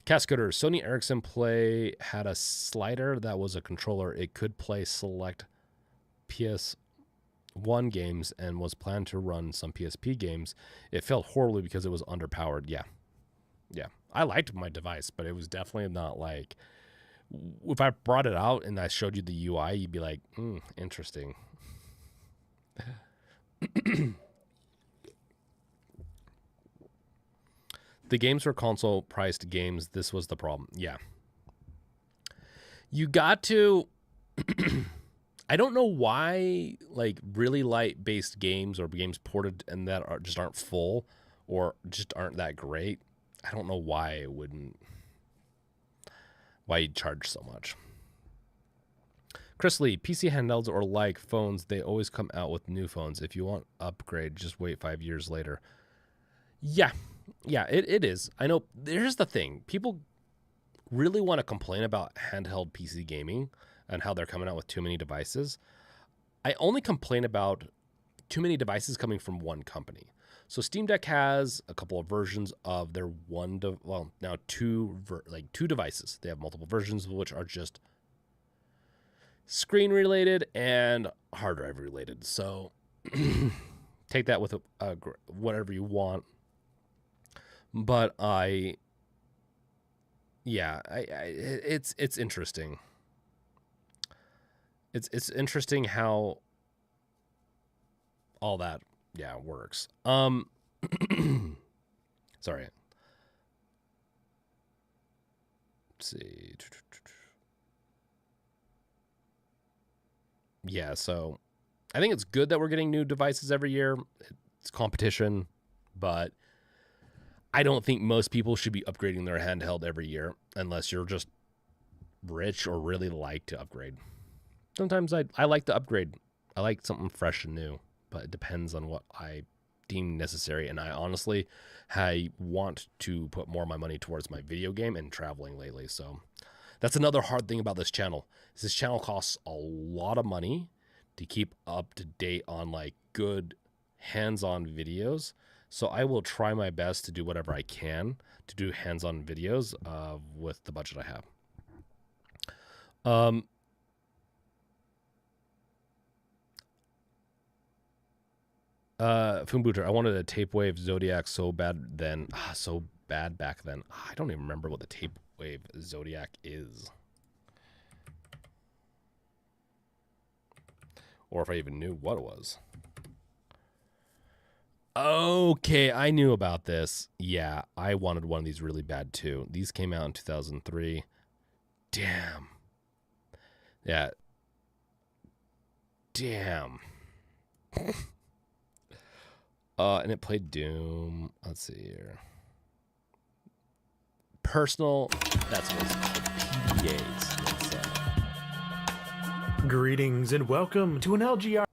Cascader, Sony Ericsson Play had a slider that was a controller. It could play select PS1 games and was planned to run some PSP games. It failed horribly because it was underpowered. Yeah. I liked my device, but it was definitely not like, if I brought it out and I showed you the UI, you'd be like, interesting. The games were console priced games. This was the problem. Yeah. You got to, I don't know why, like, really light based games or games ported and that just aren't full or just aren't that great. I don't know why you'd charge so much. Chris Lee, PC handhelds or like phones, they always come out with new phones. If you want upgrade, just wait 5 years later. Yeah, it is. I know. Here's the thing. People really want to complain about handheld PC gaming and how they're coming out with too many devices. I only complain about too many devices coming from one company. So Steam Deck has a couple of versions of their two devices. They have multiple versions, which are just screen related and hard drive related. So take that with whatever you want. But it's interesting. It's interesting how all that works. Sorry. Let's see. Yeah, so I think it's good that we're getting new devices every year. It's competition, but I don't think most people should be upgrading their handheld every year unless you're just rich or really like to upgrade. Sometimes I like to upgrade. I like something fresh and new, but it depends on what I deem necessary. And I want to put more of my money towards my video game and traveling lately. So that's another hard thing about this channel. Is this channel costs a lot of money to keep up to date on like good hands-on videos. So I will try my best to do whatever I can to do hands-on videos with the budget I have. Funbuter, I wanted a tape wave Zodiac so bad back then. I don't even remember what the tape wave Zodiac is. Or if I even knew what it was. Okay, I knew about this. Yeah, I wanted one of these really bad too. These came out in 2003. Damn. Yeah. Damn. And it played Doom. Let's see here. Personal. That's what it's called. PDAs. Greetings and welcome to an LGR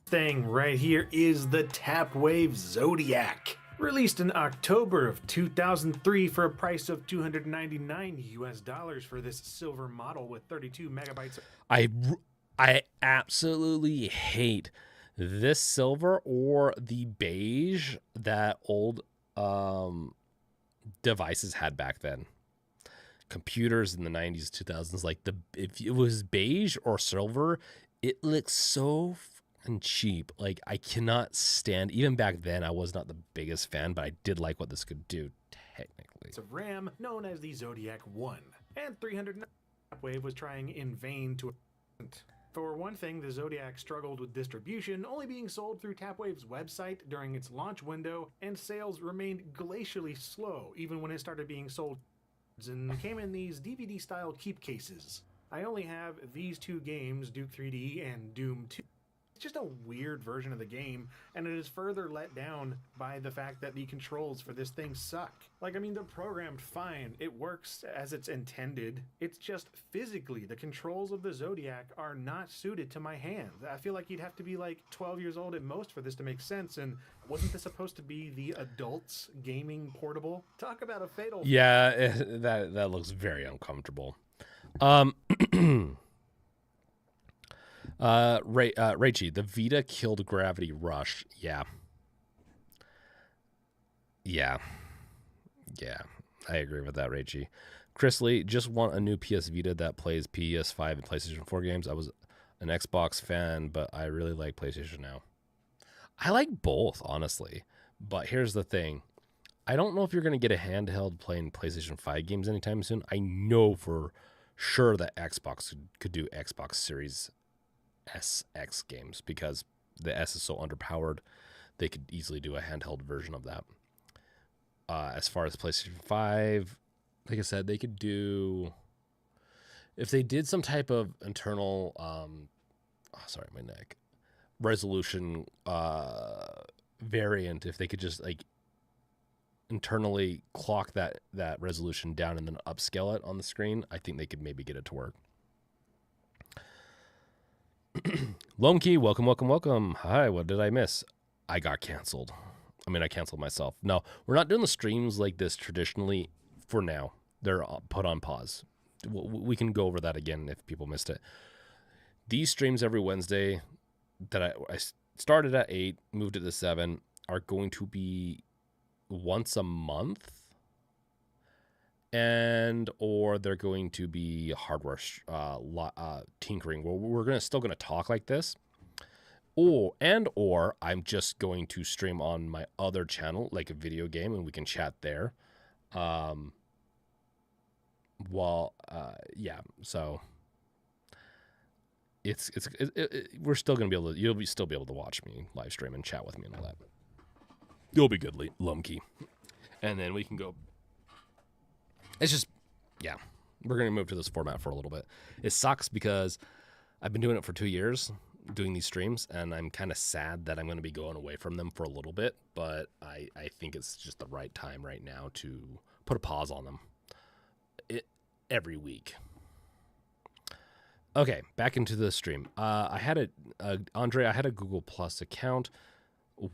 thing. Right here is the Tapwave Zodiac, released in October of 2003 for a price of $299 for this silver model with 32 megabytes. I absolutely hate this silver or the beige that old devices had back then. Computers in the 90s, 2000s, like if it was beige or silver, it looks so fucking cheap. Like I cannot stand. Even back then, I was not the biggest fan, but I did like what this could do technically. It's a RAM known as the Zodiac 1, and 300 Tapwave was trying in vain to. For one thing, the Zodiac struggled with distribution, only being sold through Tapwave's website during its launch window, and sales remained glacially slow even when it started being sold and came in these DVD-style keep cases. I only have these two games, Duke 3D and Doom 2. It's just a weird version of the game, and it is further let down by the fact that the controls for this thing suck. Like, I mean, they're programmed fine. It works as it's intended. It's just physically, the controls of the Zodiac are not suited to my hands. I feel like you'd have to be like 12 years old at most for this to make sense, and wasn't this supposed to be the adults gaming portable? Talk about a fatal... Yeah, that looks very uncomfortable. Raichi, the Vita killed Gravity Rush. Yeah, I agree with that, Raichi. Chris Lee, just want a new PS Vita that plays PS5 and PlayStation 4 games. I was an Xbox fan, but I really like PlayStation now. I like both, honestly. But here's the thing. I don't know if you're going to get a handheld playing PlayStation 5 games anytime soon. I know for sure that Xbox could do Xbox Series SX games because the S is so underpowered. They could easily do a handheld version of that. As far as PlayStation 5, like I said, they could do, if they did some type of internal resolution variant, if they could just like internally clock that resolution down and then upscale it on the screen, I think they could maybe get it to work. Lomkey, welcome. Hi, what did I miss? I got canceled. I canceled myself. No, we're not doing the streams like this traditionally for now. They're put on pause. We can go over that again if people missed it. These streams every Wednesday that I started at 8, moved it to 7, are going to be once a month, and or they're going to be hardware tinkering. We're still gonna talk like this, or I'm just going to stream on my other channel like a video game, and we can chat there. So we're still gonna be able to. You'll still be able to watch me live stream and chat with me and all that. You'll be good, Lumkey, and then we can go. It's just, yeah, we're going to move to this format for a little bit. It sucks because I've been doing it for 2 years, doing these streams, and I'm kind of sad that I'm going to be going away from them for a little bit, but I think it's just the right time right now to put a pause on them every week. Okay, back into the stream. I had a Google Plus account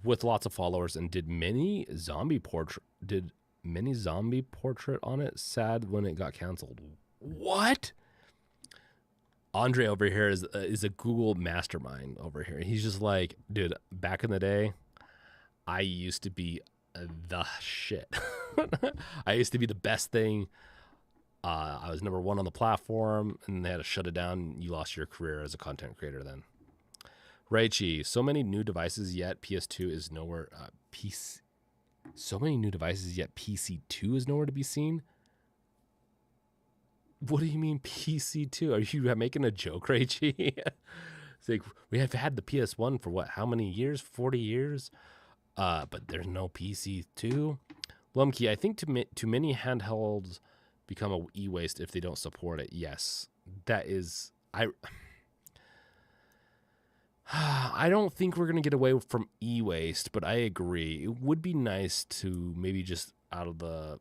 with lots of followers and did mini zombie portrait on it. Sad when it got canceled. What? Andre over here is a Google mastermind over here. He's just like, dude, back in the day, I used to be the shit. I used to be the best thing. I was number 1 on the platform, and they had to shut it down. You lost your career as a content creator then. Raichi, so many new devices yet PS2 is nowhere. So many new devices yet PC2 is nowhere to be seen. What do you mean PC2? Are you making a joke, Raichi? It's like we have had the PS1 for what? How many years? 40 years. But there's no PC2. Lumkey, I think too many handhelds become a e-waste if they don't support it. Yes, that is. I I don't think we're going to get away from e-waste, but I agree. It would be nice to maybe just out of the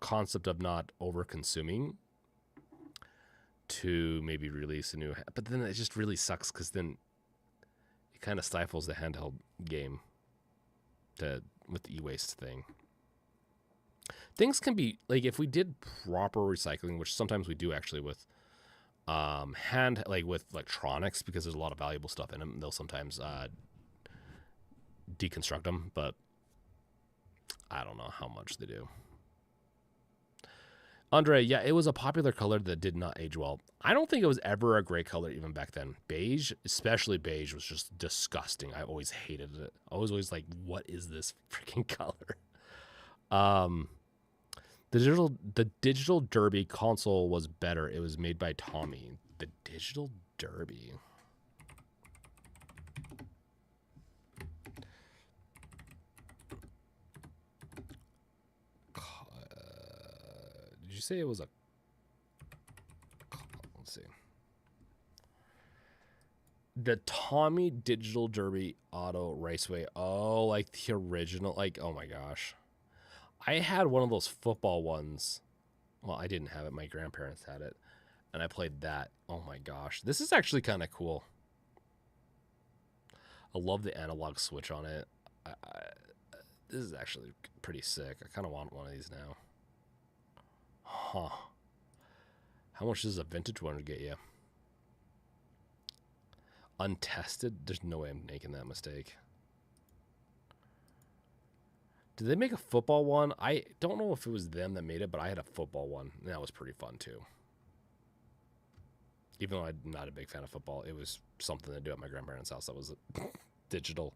concept of not over-consuming to maybe release a new... But then it just really sucks because then it kind of stifles the handheld game with the e-waste thing. Things can be... Like, if we did proper recycling, which sometimes we do actually with... with electronics, because there's a lot of valuable stuff in them. They'll sometimes deconstruct them, but I don't know how much they do. Andre, yeah, it was a popular color that did not age well. I don't think it was ever a great color even back then. Beige, especially beige, was just disgusting. I always hated it. I was always like, what is this freaking color? The digital Derby console was better. It was made by Tommy. The digital Derby. Did you say it was a... Let's see. The Tommy Digital Derby Auto Raceway. Oh, like the original. Like, oh my gosh. I had one of those football ones. Well, I didn't have it. My grandparents had it. And I played that. Oh my gosh. This is actually kind of cool. I love the analog switch on it. This is actually pretty sick. I kind of want one of these now. Huh. How much does a vintage one get you? Untested? There's no way I'm making that mistake. Did they make a football one? I don't know if it was them that made it, but I had a football one. And that was pretty fun, too. Even though I'm not a big fan of football, it was something to do at my grandparents' house that was digital.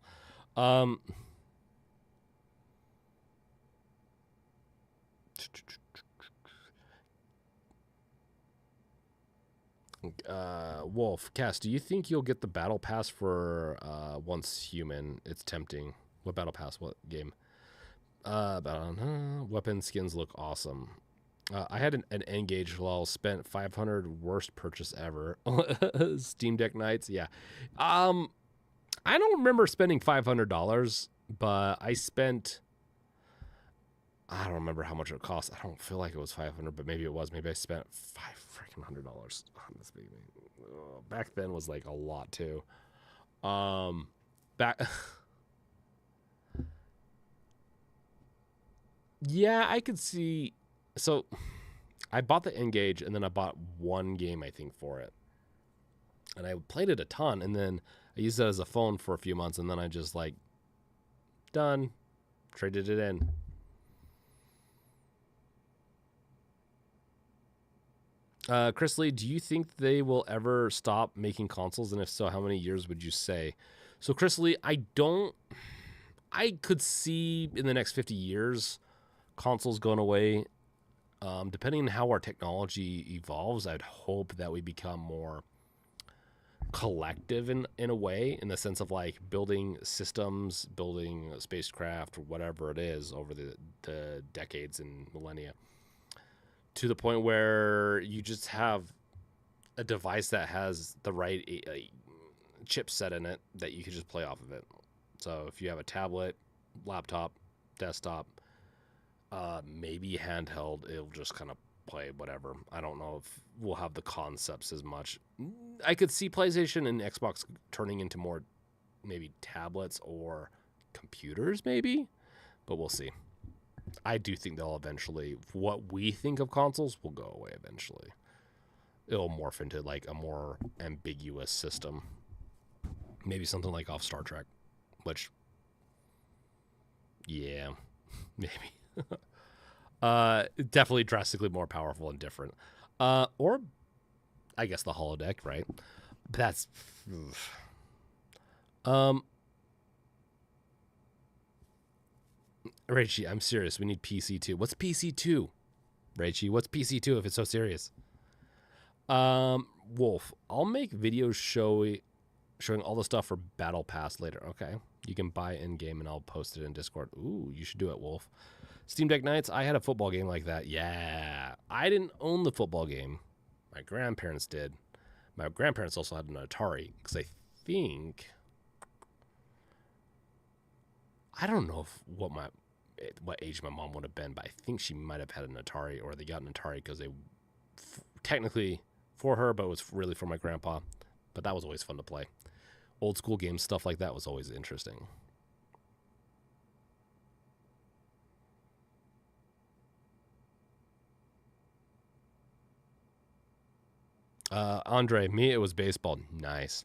Wolf, Cass, do you think you'll get the battle pass for Once Human? It's tempting. What battle pass? What game? Weapon skins look awesome. I had an N-Gage lol, spent 500, worst purchase ever. Steam Deck nights, yeah. I don't remember spending $500, but I don't remember how much it cost. I don't feel like it was 500, but maybe it was. Maybe I spent $500 on this baby. Back then was like a lot too. Yeah, I could see. So I bought the N-Gage and then I bought one game, I think, for it. And I played it a ton. And then I used it as a phone for a few months. And then I just like, done. Traded it in. Chris Lee, do you think they will ever stop making consoles? And if so, how many years would you say? So Chris Lee, I could see in the next 50 years consoles going away. Depending on how our technology evolves, I'd hope that we become more collective in a way, in the sense of like building systems, building a spacecraft, or whatever it is over the decades and millennia, to the point where you just have a device that has the right chipset in it that you can just play off of it. So if you have a tablet, laptop, desktop, maybe handheld, it'll just kind of play whatever. I don't know if we'll have the concepts as much. I could see PlayStation and Xbox turning into more maybe tablets or computers maybe, but we'll see. I do think they'll eventually, what we think of consoles will go away eventually. It'll morph into like a more ambiguous system. Maybe something like off Star Trek, which, yeah, maybe. Definitely drastically more powerful and different. Or I guess the holodeck, right? That's Raichi, I'm serious. We need PC2. What's PC2? Raichi, what's PC2 if it's so serious? Wolf, I'll make videos showing all the stuff for Battle Pass later. Okay. You can buy in-game and I'll post it in Discord. Ooh, you should do it, Wolf. Steam Deck Nights, I had a football game like that. Yeah. I didn't own the football game. My grandparents did. My grandparents also had an Atari, because I think I don't know what age my mom would have been, but I think she might have had an Atari, or they got an Atari because they technically for her, but it was really for my grandpa. But that was always fun to play. Old school games, stuff like that was always interesting. Andre, me, it was baseball. Nice.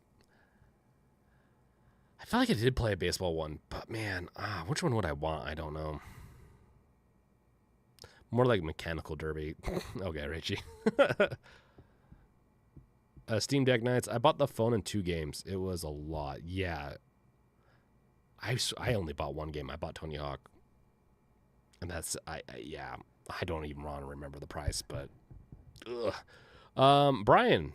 I feel like I did play a baseball one, but man, which one would I want? I don't know. More like mechanical derby. Okay, Richie. Steam Deck Nights. I bought the phone in 2 games. It was a lot. Yeah. I only bought 1 game. I bought Tony Hawk. And that's, yeah. I don't even want to remember the price, but. Ugh. Brian.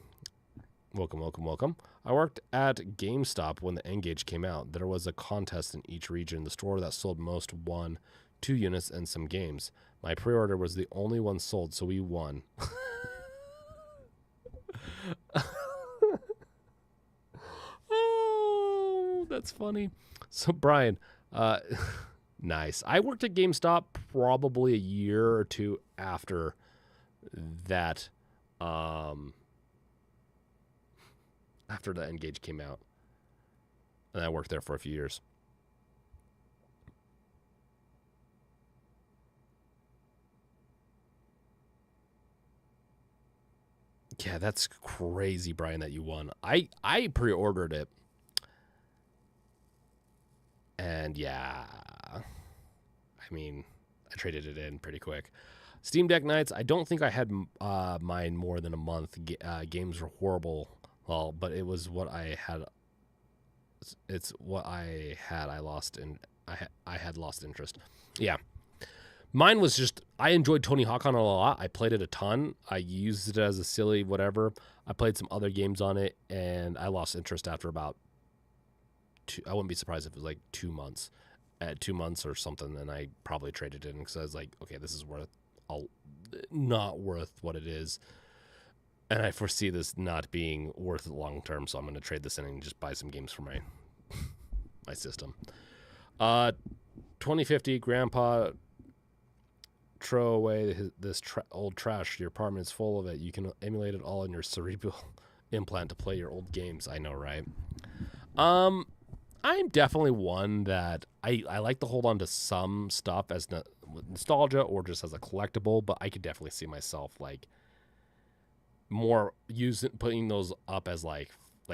Welcome. I worked at GameStop when the N-Gage came out. There was a contest in each region. The store that sold most won 2 units and some games. My pre-order was the only one sold, so we won. Oh, that's funny. So, Brian, nice. I worked at GameStop probably a year or 2 after that. After the N-Gage came out. And I worked there for a few years. Yeah, that's crazy, Brian, that you won. I pre-ordered it. And yeah, I mean, I traded it in pretty quick. Steam Deck Nights, I don't think I had mine more than a month. Games were horrible. Well, but it was what I had. It's what I had. I had lost interest. Yeah. Mine was just, I enjoyed Tony Hawk on it a lot. I played it a ton. I used it as a silly whatever. I played some other games on it, and I lost interest after about 2. I wouldn't be surprised if it was like 2 months. At 2 months or something, and I probably traded it in because I was like, okay, this is not worth what it is. And I foresee this not being worth it long term, so I'm going to trade this in and just buy some games for my my system. 2050, Grandpa, throw away this old trash. Your apartment is full of it. You can emulate it all in your cerebral implant to play your old games. I know, right? I'm definitely one that I like to hold on to some stuff as nostalgia or just as a collectible, but I could definitely see myself like more putting those up as like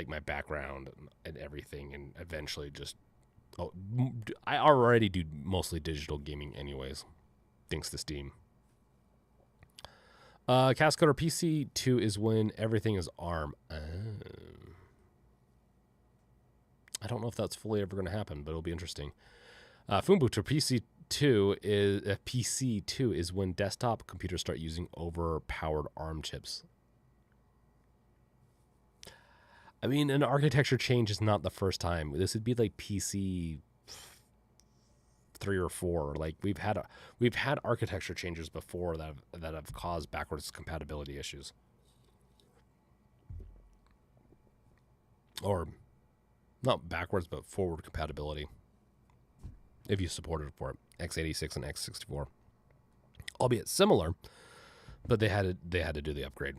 my background and everything, and eventually just I already do mostly digital gaming anyways, thanks to Steam. Cascoder PC 2 is when everything is ARM. I don't know if that's fully ever going to happen, but it'll be interesting. Fumbuto PC 2 is when desktop computers start using overpowered ARM chips. I mean, an architecture change is not the first time. This would be like PC 3 or 4. Like we've had architecture changes before that have caused backwards compatibility issues. Or not backwards, but forward compatibility. If you supported for it, x86 and x64, albeit similar, but they had to do the upgrade,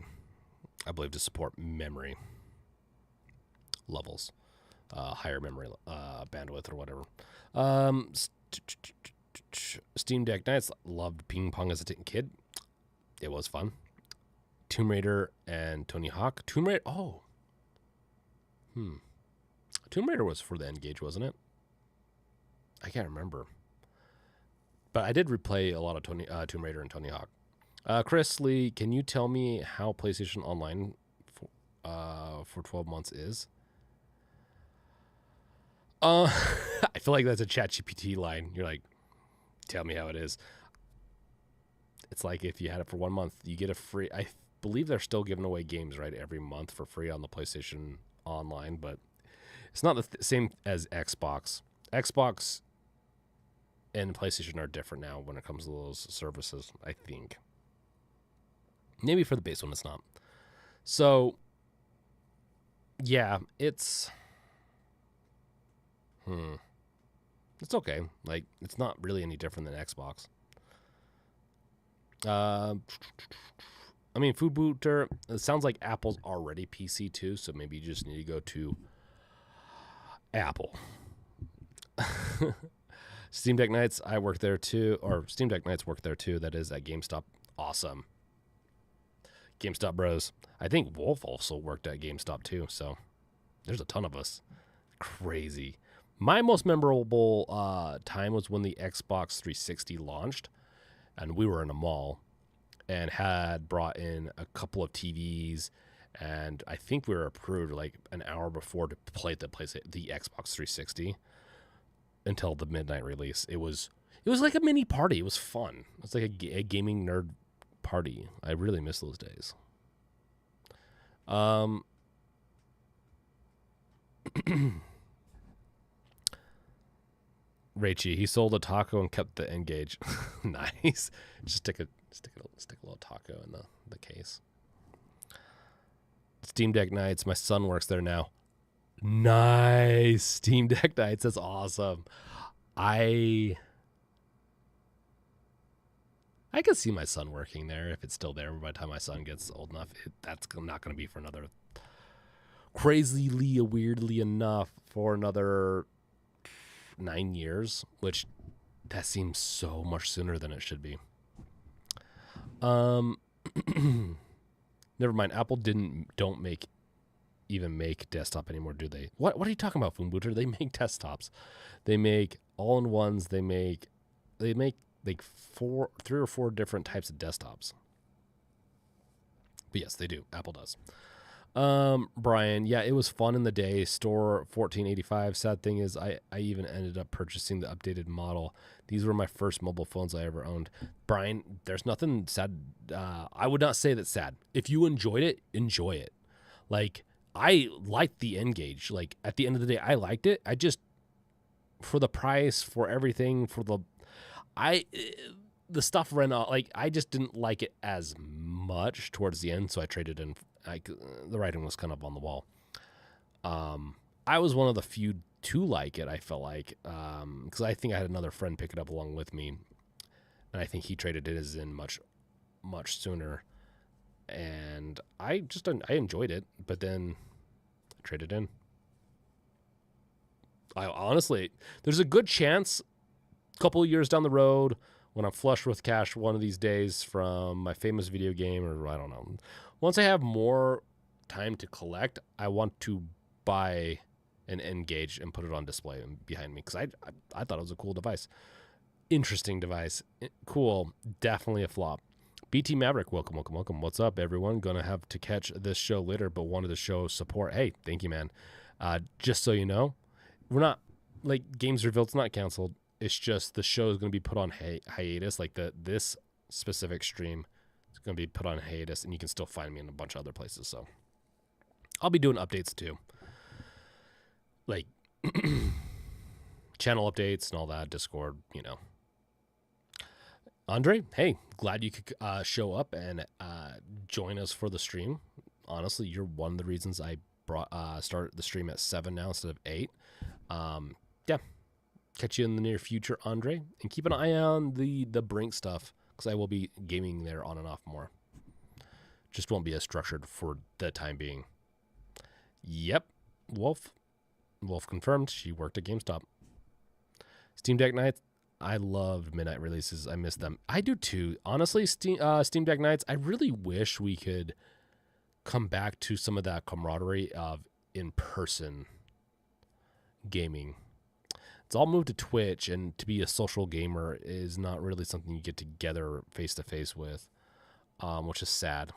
I believe, to support memory levels, higher memory bandwidth or whatever. Steam Deck Nights, loved ping pong as a kid. It was fun. Tomb Raider and Tony Hawk. Tomb Raider. Oh. Tomb Raider was for the N-Gage, wasn't it? I can't remember. But I did replay a lot of Tomb Raider and Tony Hawk. Chris Lee, can you tell me how PlayStation Online for 12 months is? I feel like that's a ChatGPT line. You're like, tell me how it is. It's like if you had it for 1 month, you get a free. I believe they're still giving away games, right, every month for free on the PlayStation Online, but it's not the same as Xbox. Xbox and PlayStation are different now when it comes to those services, I think. Maybe for the base one, it's not. So, yeah, it's... It's okay. Like, it's not really any different than Xbox. I mean, Food Booter, it sounds like Apple's already PC too, so maybe you just need to go to Apple. Steam Deck Nights, I work there too, or Steam Deck Nights work there too. That is at GameStop. Awesome. GameStop bros. I think Wolf also worked at GameStop too, so there's a ton of us. Crazy. My most memorable time was when the Xbox 360 launched, and we were in a mall and had brought in a couple of TVs, and I think we were approved like an hour before to play the Xbox 360 until the midnight release. It was like a mini party. It was fun. It was like a gaming nerd party. I really miss those days. Raichi, he sold a taco and kept the N-Gage. Nice. Just stick a little taco in the case. Steam Deck Nights. My son works there now. Nice. Steam Deck Nights. That's awesome. I could see my son working there if it's still there by the time my son gets old enough. That's not going to be for another, crazily, weirdly enough, for another 9 years, which that seems so much sooner than it should be. Never mind. Apple don't make desktop anymore, do they? What are you talking about, Foombooter? They make desktops. They make all-in-ones. They make like 3 or 4 different types of desktops. But yes, they do. Apple does. Brian, yeah, it was fun in the day. Store 1485. Sad thing is I even ended up purchasing the updated model. These were my first mobile phones I ever owned. Brian, there's nothing sad. I would not say that's sad. If you enjoyed it, enjoy it. Like, I liked the N-Gage. Like, at the end of the day, I liked it. I just, for the price, for everything, the stuff ran out. Like, I just didn't like it as much towards the end, so I traded in. The writing was kind of on the wall. I was one of the few to like it, I felt like, because I think I had another friend pick it up along with me, and I think he traded his in much sooner, and I enjoyed it, but then I traded in. I honestly, there's a good chance a couple of years down the road, when I'm flush with cash one of these days from my famous video game, or I don't know, once I have more time to collect, I want to buy an N-Gage and put it on display behind me, because I thought it was a cool device. Interesting device. Cool. Definitely a flop. BT Maverick, welcome. What's up, everyone? Gonna have to catch this show later, but wanted to show support. Hey, thank you, man. Just so you know, we're not, like, Games Revealed's not canceled. It's just the show is going to be put on hiatus. Like, this specific stream is going to be put on hiatus, and you can still find me in a bunch of other places. So I'll be doing updates too, like channel updates and all that, Discord, you know. Andre, hey, glad you could show up and join us for the stream. Honestly, you're one of the reasons I started the stream at 7 now instead of 8. Yeah. Catch you in the near future, Andre, and keep an eye on the Brink stuff, because I will be gaming there on and off more. Just won't be as structured for the time being. Yep, Wolf confirmed she worked at GameStop. Steam Deck Nights, I loved midnight releases. I miss them. I do too. Honestly, Steam Deck Nights, I really wish we could come back to some of that camaraderie of in-person gaming. It's all moved to Twitch, and to be a social gamer is not really something you get together face-to-face with, which is sad.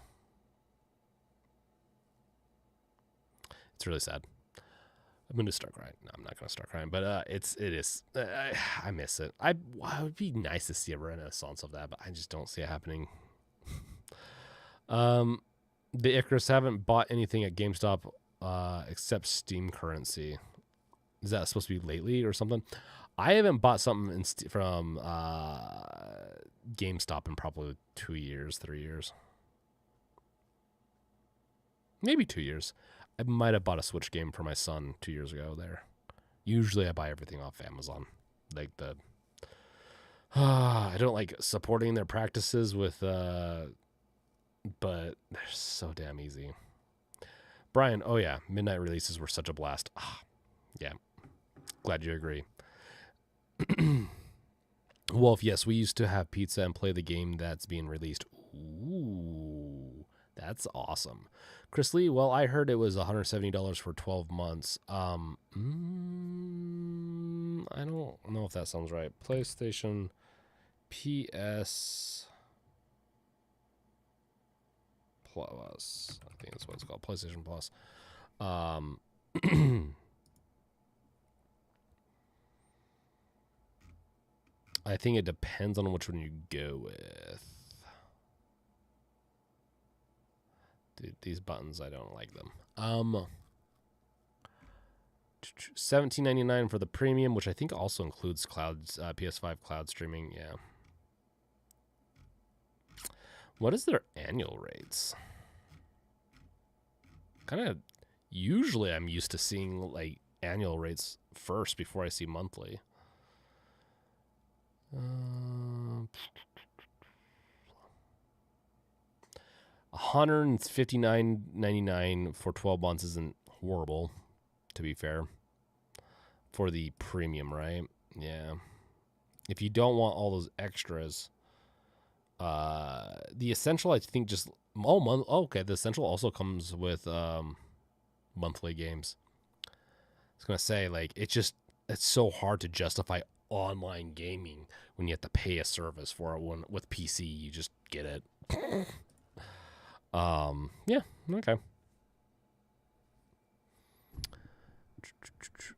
It's really sad. I'm going to start crying. No, I'm not going to start crying, but it is. I miss it. It would be nice to see a renaissance of that, but I just don't see it happening. The Icarus haven't bought anything at GameStop except Steam currency. Is that supposed to be lately or something? I haven't bought something from GameStop in probably 2 years, 3 years. Maybe 2 years. I might have bought a Switch game for my son 2 years ago there. Usually I buy everything off Amazon. like the I don't like supporting their practices with but they're so damn easy. Brian, oh yeah, midnight releases were such a blast. Yeah, glad you agree. Wolf, yes, we used to have pizza and play the game that's being released. Ooh, that's awesome. Chris Lee, well, I heard it was $170 for 12 months. I don't know if that sounds right. PlayStation PS Plus. I think that's what it's called. PlayStation Plus. I think it depends on which one you go with. Dude, these buttons, I don't like them. $17.99 for the premium, which I think also includes clouds, PS5 cloud streaming. Yeah. What is their annual rates? Kind of. Usually, I'm used to seeing like annual rates first before I see monthly. $159.99 for 12 months isn't horrible, to be fair. For the premium, right? Yeah. If you don't want all those extras, the essential, I think, just okay. The essential also comes with monthly games. I was gonna say, like, it's so hard to justify online gaming when you have to pay a service for it. When with PC, you just get it. Yeah, okay.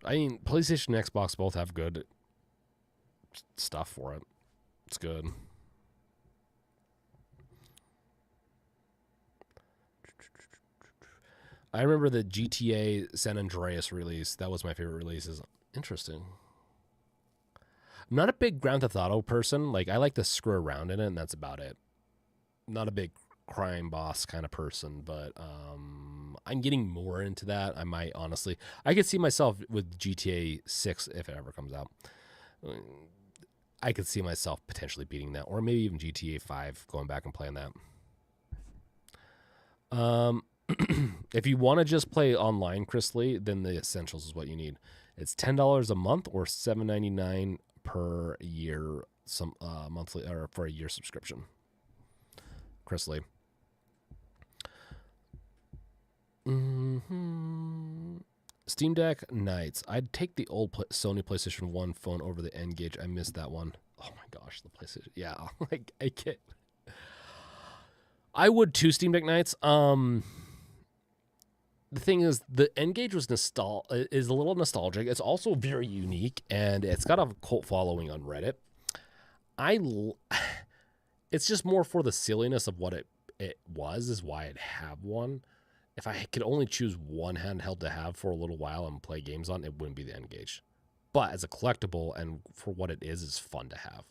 I mean, PlayStation and Xbox both have good stuff for it. It's good. I remember the GTA San Andreas release. That was my favorite release. Interesting. I'm not a big Grand Theft Auto person. Like, I like to screw around in it, and that's about it. Not a big crime boss kind of person, but I'm getting more into that. I might, honestly. I could see myself with GTA 6 if it ever comes out. I could see myself potentially beating that, or maybe even GTA 5, going back and playing that. If you want to just play online, Chris Lee, then the Essentials is what you need. It's $10 a month or $7.99 per year, some monthly or for a year subscription. Chris Lee. Steam Deck Nights. I'd take the old Sony PlayStation 1 phone over the N-Gage. I missed that one. Oh my gosh, the PlayStation. Yeah, like I can't. I would too, Steam Deck Nights. The thing is, the N-Gage is a little nostalgic. It's also very unique, and it's got a cult following on Reddit. It's just more for the silliness of what it was, is why I'd have one. If I could only choose one handheld to have for a little while and play games on, it wouldn't be the N-Gage. But as a collectible and for what it is, it's fun to have.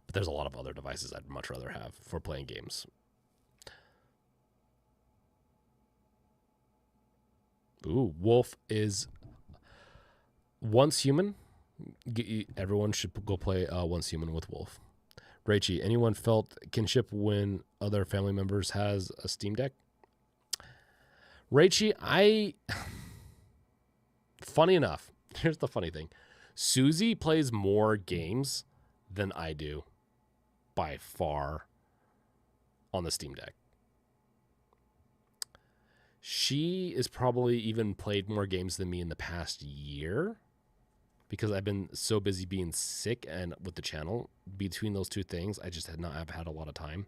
But there's a lot of other devices I'd much rather have for playing games. Ooh, Wolf is Once Human. Everyone should go play Once Human with Wolf. Rachie, anyone felt kinship when other family members has a Steam Deck? Rachie, funny enough, here's the funny thing. Susie plays more games than I do by far on the Steam Deck. She has probably even played more games than me in the past year because I've been so busy being sick and with the channel. Between those two things, I just have had a lot of time.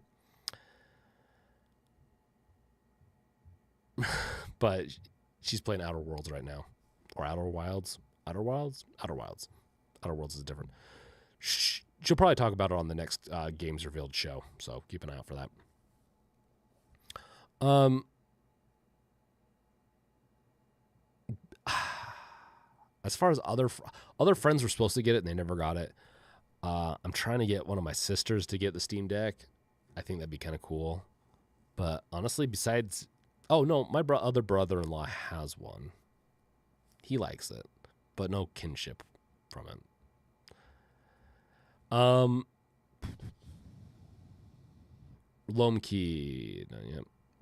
But she's playing Outer Worlds right now. Or Outer Wilds. Outer Wilds? Outer Wilds. Outer Worlds is different. She'll probably talk about it on the next Games Revealed show. So keep an eye out for that. As far as other friends were supposed to get it and they never got it. I'm trying to get one of my sisters to get the Steam Deck. I think that'd be kind of cool. But honestly, besides... Oh, no, my other brother-in-law has one. He likes it, but no kinship from it. Um, Lomkey.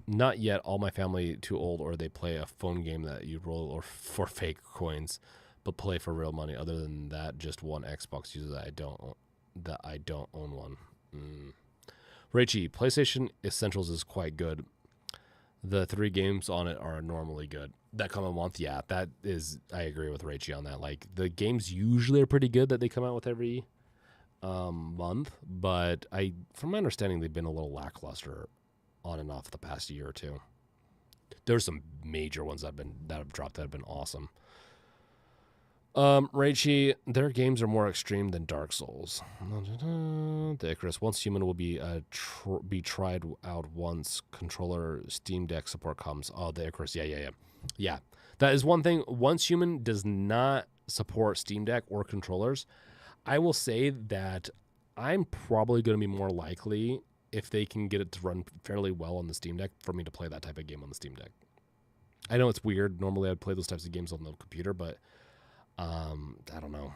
Not yet. All my family too old, or they play a phone game that you roll or for fake coins, but play for real money. Other than that, just one Xbox user that I don't own one. Rachie, PlayStation Essentials is quite good. The 3 games on it are normally good. That come a month, yeah, that is. I agree with Rachie on that. Like the games usually are pretty good that they come out with every month, but from my understanding, they've been a little lackluster on and off the past year or two. There's some major ones that have dropped that have been awesome. Raichi, their games are more extreme than Dark Souls. The Icarus, once human will be tried out once controller Steam Deck support comes. Oh, the Icarus, yeah. That is one thing. Once human does not support Steam Deck or controllers, I will say that I'm probably going to be more likely, if they can get it to run fairly well on the Steam Deck, for me to play that type of game on the Steam Deck. I know it's weird. Normally I'd play those types of games on the computer, but I don't know.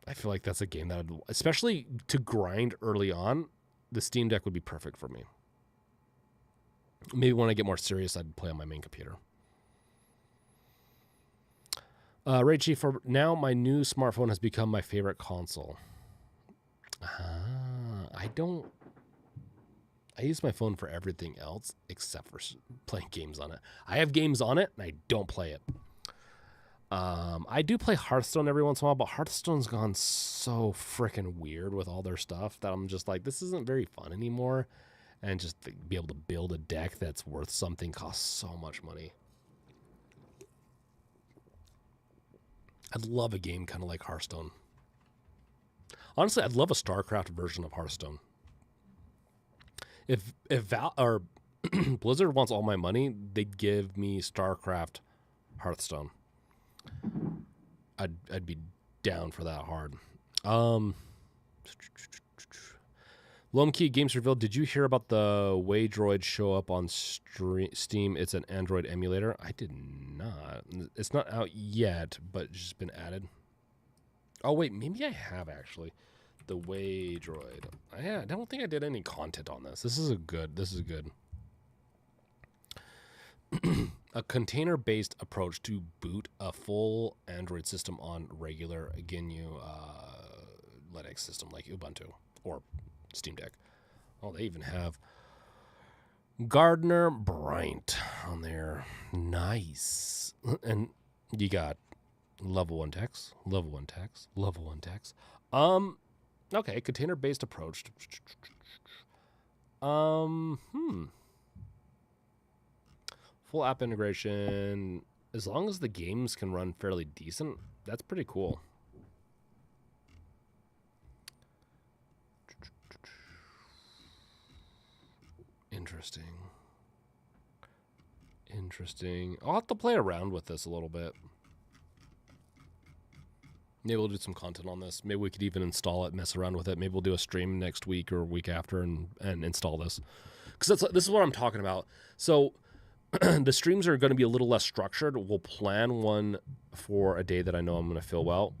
I feel like that's a game that especially to grind early on, the Steam Deck would be perfect for me. Maybe when I get more serious, I'd play on my main computer. Raichi, for now, my new smartphone has become my favorite console. I use my phone for everything else except for playing games on it. I have games on it, and I don't play it. I do play Hearthstone every once in a while, but Hearthstone's gone so freaking weird with all their stuff that I'm just like, this isn't very fun anymore. And just to be able to build a deck that's worth something costs so much money. I'd love a game kind of like Hearthstone. Honestly, I'd love a StarCraft version of Hearthstone. If Blizzard wants all my money, they'd give me StarCraft Hearthstone. I'd be down for that hard. Lomkey Games revealed. Did you hear about the Waydroid show up on Steam? It's an Android emulator. I did not. It's not out yet, but it's just been added. Oh wait, maybe I have actually. The Waydroid. I don't think I did any content on this. This is good. A container-based approach to boot a full Android system on regular GNU Linux system like Ubuntu or Steam Deck. Oh, they even have Gardner Bryant on there. Nice. And you got level 1 text. Okay, container-based approach. Full app integration. As long as the games can run fairly decent, that's pretty cool. Interesting. I'll have to play around with this a little bit. Maybe we'll do some content on this. Maybe we could even install it, mess around with it. Maybe we'll do a stream next week or week after and install this. Because this is what I'm talking about. So the streams are going to be a little less structured. We'll plan one for a day that I know I'm going to feel well.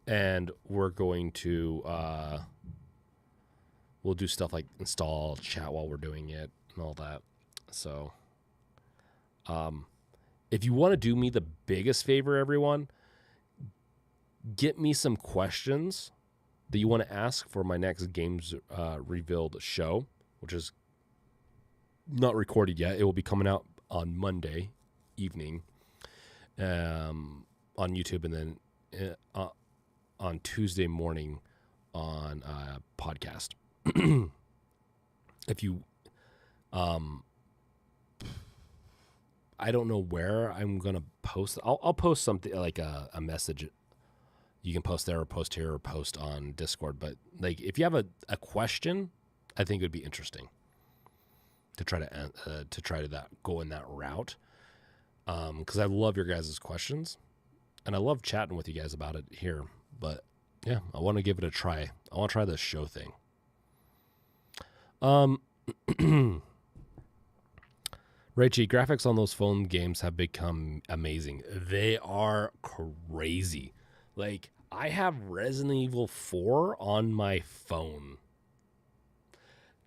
And we're going to, we'll do stuff like install, chat while we're doing it and all that. So, if you want to do me the biggest favor, everyone, get me some questions that you want to ask for my next Games Revealed show, which is not recorded yet. It will be coming out on Monday evening on YouTube, and then on Tuesday morning on podcast. If you, I don't know where I'm gonna post. I'll post something like a message. You can post there or post here or post on Discord. But like, if you have a question, I think it would be interesting to try to go in that route. Because I love your guys' questions, and I love chatting with you guys about it here. But yeah, I want to give it a try. I want to try this show thing. Raichi, graphics on those phone games have become amazing. They are crazy. Like, I have Resident Evil 4 on my phone.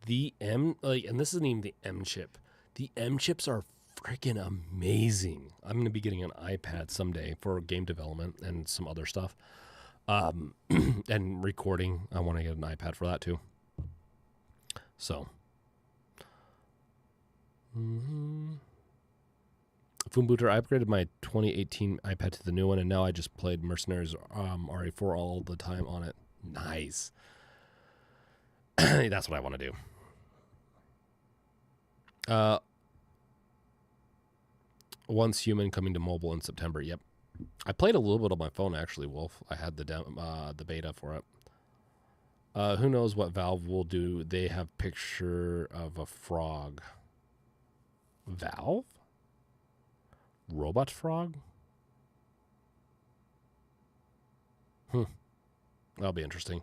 The and this isn't even the M chip. The M chips are freaking amazing. I'm going to be getting an iPad someday for game development and some other stuff. And recording. I want to get an iPad for that too. So. Foombooter, I upgraded my 2018 iPad to the new one, and now I just played Mercenaries RE4 all the time on it. Nice. That's what I want to do. Once Human coming to mobile in September. Yep. I played a little bit on my phone, actually, Wolf. I had the beta for it. Who knows what Valve will do? They have picture of a frog. Valve? Robot frog? That'll be interesting.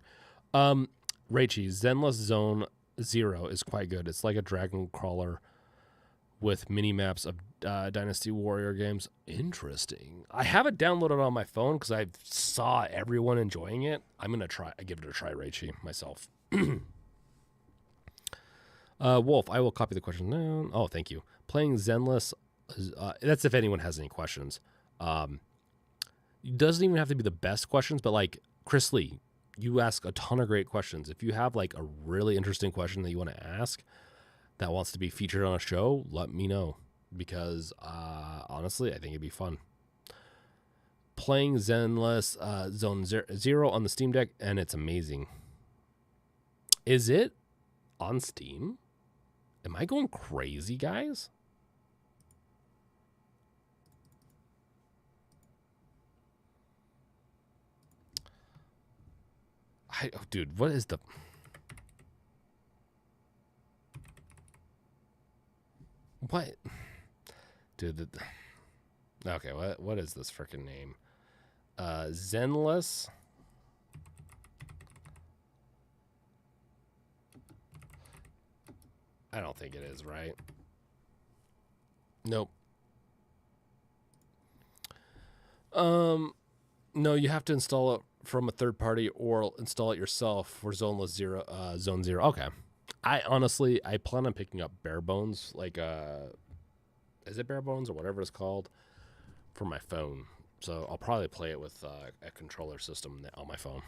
Raichi, Zenless Zone Zero is quite good. It's like a dragon crawler with mini maps of Dynasty Warrior games. Interesting. I have it downloaded on my phone because I saw everyone enjoying it. I'm gonna give it a try, Raichi, myself. Wolf, I will copy the question down. Oh, thank you. Playing Zenless. That's if anyone has any questions. It doesn't even have to be the best questions, but like Chris Lee, you ask a ton of great questions. If you have like a really interesting question that you want to ask that wants to be featured on a show, let me know, because honestly, I think it'd be fun. Playing Zenless Zone Zero on the Steam Deck, and it's amazing. Is it on Steam? Am I going crazy, guys? Dude, what is the... What? Dude, okay, what is this freaking name? Zenless? I don't think it is, right? Nope. No, you have to install it from a third party or install it yourself for Zone Zero. Okay. I plan on picking up Bare Bones, like is it Bare Bones or whatever it's called, for my phone. So I'll probably play it with a controller system on my phone.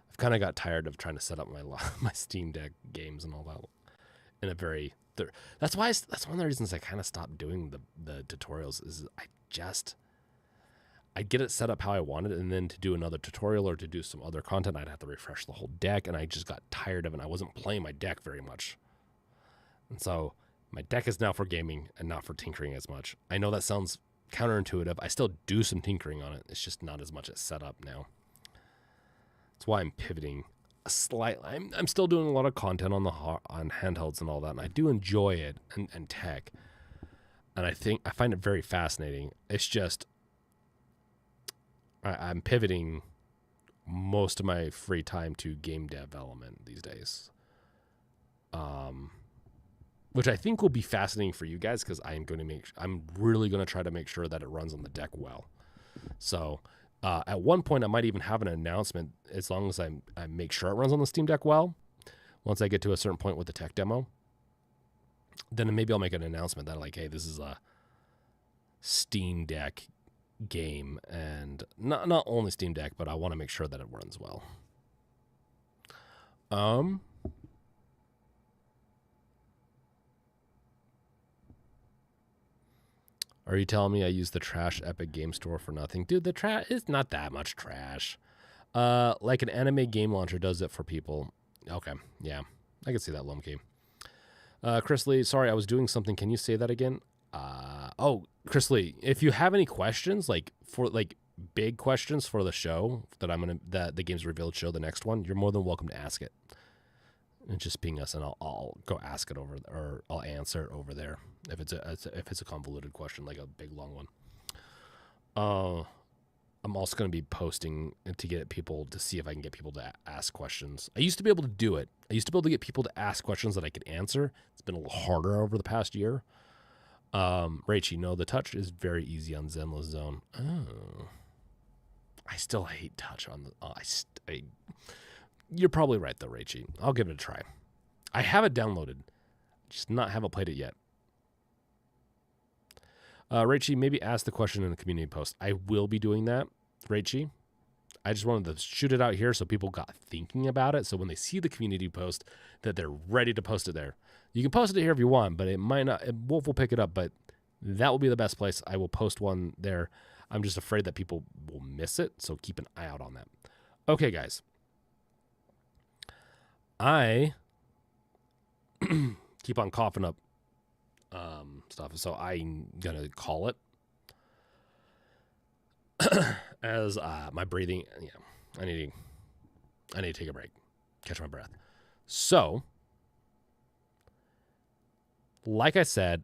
I've kind of got tired of trying to set up my Steam Deck games and all that in a very. That's one of the reasons I kind of stopped doing the tutorials. Is I'd get it set up how I wanted, and then to do another tutorial or to do some other content, I'd have to refresh the whole deck, and I just got tired of it. I wasn't playing my deck very much. And so my deck is now for gaming and not for tinkering as much. I know that sounds counterintuitive. I still do some tinkering on it. It's just not as much as set up now. That's why I'm pivoting slightly. I'm still doing a lot of content on handhelds and all that, and I do enjoy it and tech. And I find it very fascinating. It's just... I'm pivoting most of my free time to game development these days, which I think will be fascinating for you guys, because I'm really going to try to make sure that it runs on the deck well. So at one point, I might even have an announcement, as long as I make sure it runs on the Steam Deck well. Once I get to a certain point with the tech demo, then maybe I'll make an announcement that, like, hey, this is a Steam Deck game, and not only Steam Deck, but I want to make sure that it runs well. Are you telling me I use the trash Epic Game Store for nothing? Dude, the trash is not that much trash. Like an anime game launcher does it for people. Okay, yeah, I can see that, Lumkey. Chris Lee, sorry, I was doing something. Can you say that again? Chris Lee, if you have any questions, like big questions for the show that the Games Revealed show, the next one, you're more than welcome to ask it. And just ping us, and I'll go ask it over, or I'll answer it over there if it's a convoluted question, like a big long one. I'm also going to be posting to get people to see if I can get people to ask questions. I used to be able to do it. I used to be able to get people to ask questions that I could answer. It's been a little harder over the past year. Raichi, no, the touch is very easy on Zenless Zone. Oh. I still hate touch on the. You're probably right though, Rachie. I'll give it a try. I have it downloaded, just haven't played it yet. Rachie, maybe ask the question in the community post. I will be doing that, Rachie. I just wanted to shoot it out here so people got thinking about it. So when they see the community post, that they're ready to post it there. You can post it here if you want, but it might not. Wolf will pick it up, but that will be the best place. I will post one there. I'm just afraid that people will miss it, so keep an eye out on that. Okay, guys. I keep on coughing up stuff, so I'm gonna call it as my breathing. Yeah, I need to take a break, catch my breath. So, like I said,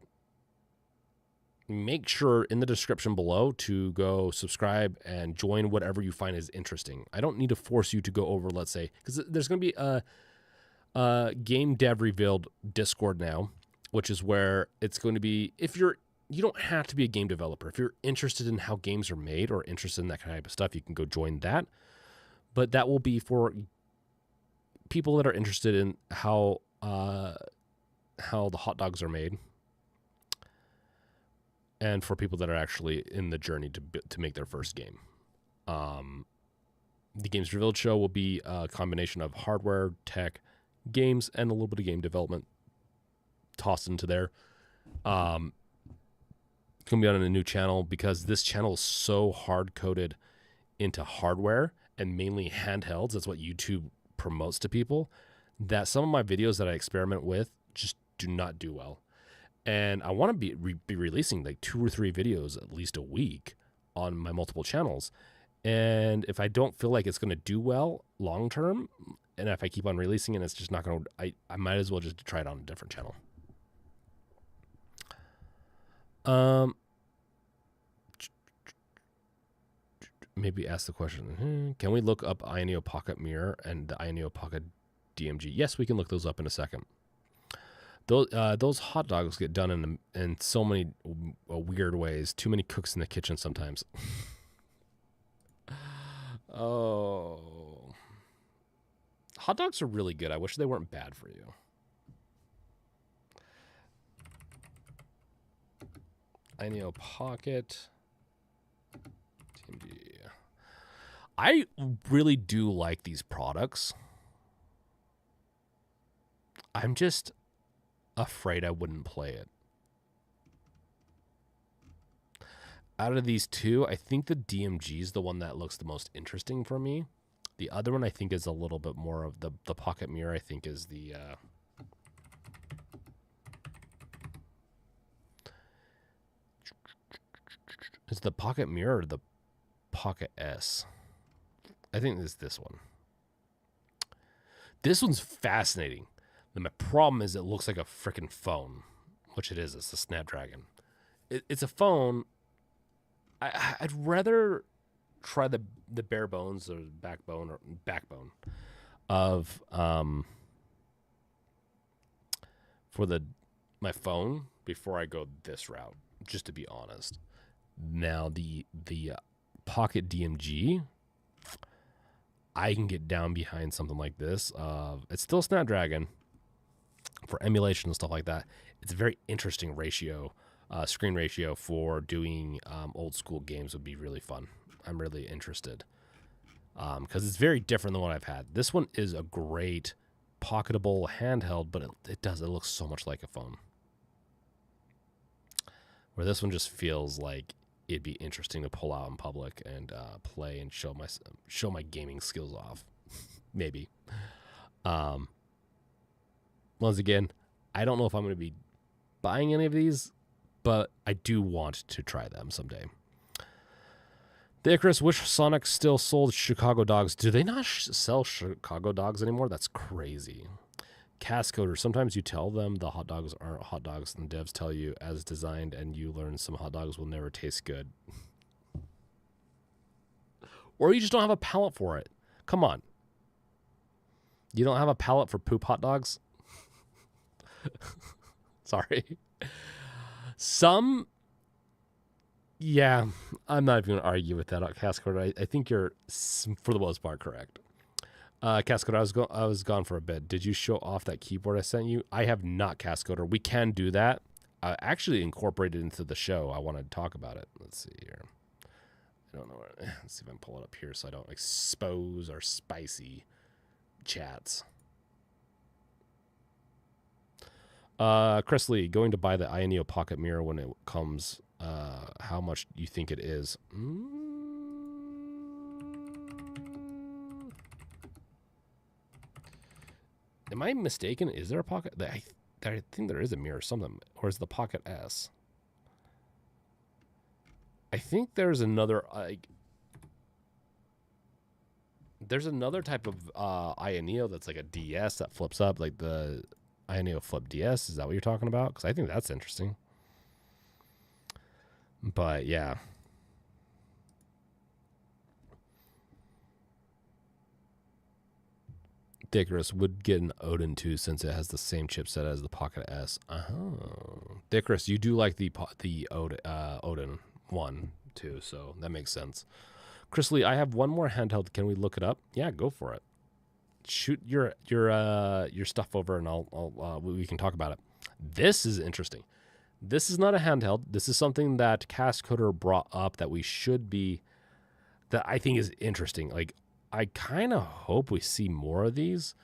make sure in the description below to go subscribe and join whatever you find is interesting. I don't need to force you to go over, let's say, because there's going to be a GameDev revealed Discord now, which is where it's going to be, you don't have to be a game developer. If you're interested in how games are made or interested in that kind of stuff, you can go join that. But that will be for people that are interested in how the hot dogs are made, and for people that are actually in the journey to make their first game. The Games Revealed show will be a combination of hardware, tech, games, and a little bit of game development tossed into there. It's going to be on a new channel because this channel is so hard-coded into hardware and mainly handhelds. That's what YouTube promotes to people, that some of my videos that I experiment with just do not do well. And I want to be releasing like 2 or 3 videos at least a week on my multiple channels. And if I don't feel like it's going to do well long term, and if I keep on releasing it, it's just not going to, I might as well just try it on a different channel. Maybe ask the question, can we look up Ioneo Pocket Mirror and the Ioneo Pocket DMG? Yes, we can look those up in a second. Those hot dogs get done in so many weird ways. Too many cooks in the kitchen sometimes. Oh. Hot dogs are really good. I wish they weren't bad for you. Ioneo Pocket DMG. I really do like these products. I'm just afraid I wouldn't play it. Out of these two, I think the DMG is the one that looks the most interesting for me. The other one I think is a little bit more of the Pocket Mirror. I think is the is the Pocket Mirror or the Pocket S? I think it's this one. This one's fascinating. My problem is it looks like a freaking phone, which it is. It's a Snapdragon. It's a phone. I'd rather try the bare bones or backbone of for my phone before I go this route. Just to be honest. Now the Pocket DMG, I can get down behind something like this. It's still Snapdragon. For emulation and stuff like that, it's a very interesting ratio, screen ratio for doing old school games would be really fun. I'm really interested because it's very different than what I've had. This one is a great pocketable handheld, but it looks so much like a phone. Where this one just feels like it'd be interesting to pull out in public and play and show my gaming skills off, maybe. Once again, I don't know if I'm going to be buying any of these, but I do want to try them someday. The Icarus, wish Sonic still sold Chicago dogs. Do they not sell Chicago dogs anymore? That's crazy. Cascoder, sometimes you tell them the hot dogs aren't hot dogs, and devs tell you as designed, and you learn some hot dogs will never taste good. Or you just don't have a palate for it. Come on. You don't have a palate for poop hot dogs? Sorry. Some Yeah, I'm not even going to argue with that, Cascoder. I think you're, for the most part, correct. Cascoder, I was gone for a bit. Did you show off that keyboard I sent you? I have not, Cascoder. We can do that. Actually incorporated into the show. I want to talk about it. Let's see here. I don't know. Let's see if I can pull it up here so I don't expose our spicy chats. Chris Lee, going to buy the Ioneo Pocket Mirror when it comes. How much do you think it is? Am I mistaken? Is there a Pocket? I think there is a mirror, something. Or is the Pocket S? I think there's another there's another type of Ioneo that's like a DS that flips up, like the Ioneo Flip DS. Is that what you're talking about? Because I think that's interesting. But yeah. Dickerus would get an Odin too, since it has the same chipset as the Pocket S. Dickerus, you do like the Odin one too, so that makes sense. Chris Lee, I have one more handheld. Can we look it up? Yeah, go for it. Shoot your stuff over, and we can talk about it. This is interesting. This is not a handheld. This is something that Cascoder brought up that we should be, that I think is interesting. Like, I kind of hope we see more of these,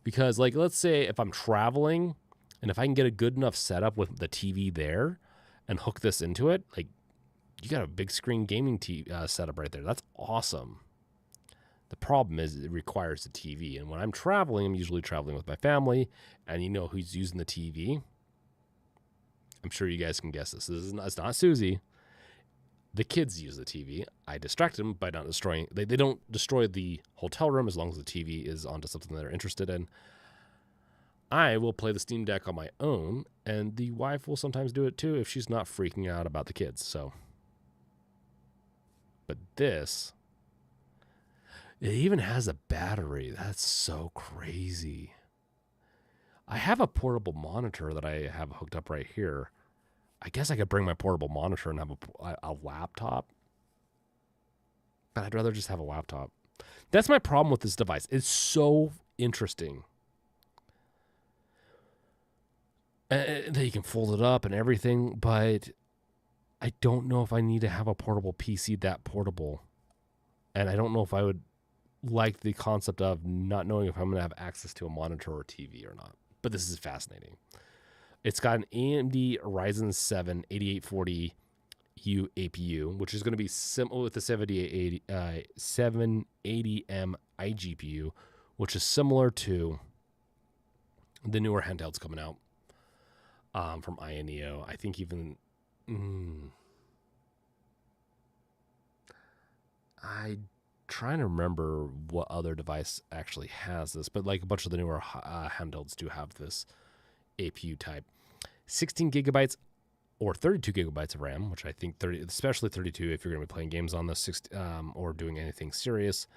because, like, let's say if I'm traveling and if I can get a good enough setup with the TV there and hook this into it, like, you got a big screen gaming setup right there. That's awesome. The problem is it requires the TV. And when I'm traveling, I'm usually traveling with my family, and you know who's using the TV? I'm sure you guys can guess this. It's not Susie. The kids use the TV. I distract them by not destroying. They don't destroy the hotel room as long as the TV is onto something they're interested in. I will play the Steam Deck on my own, and the wife will sometimes do it too if she's not freaking out about the kids. So, but this, it even has a battery. That's so crazy. I have a portable monitor that I have hooked up right here. I guess I could bring my portable monitor and have a laptop. But I'd rather just have a laptop. That's my problem with this device. It's so interesting. And that you can fold it up and everything, but I don't know if I need to have a portable PC that portable. And I don't know if I would like the concept of not knowing if I'm going to have access to a monitor or TV or not. But this is fascinating. It's got an AMD Ryzen 7 8840U APU, which is going to be similar with the 780M iGPU, which is similar to the newer handhelds coming out from Ioneo. I think even... I'm trying to remember what other device actually has this, but like a bunch of the newer handhelds do have this APU type. 16 gigabytes or 32 gigabytes of RAM, which I think especially 32 if you're going to be playing games on this, or doing anything serious.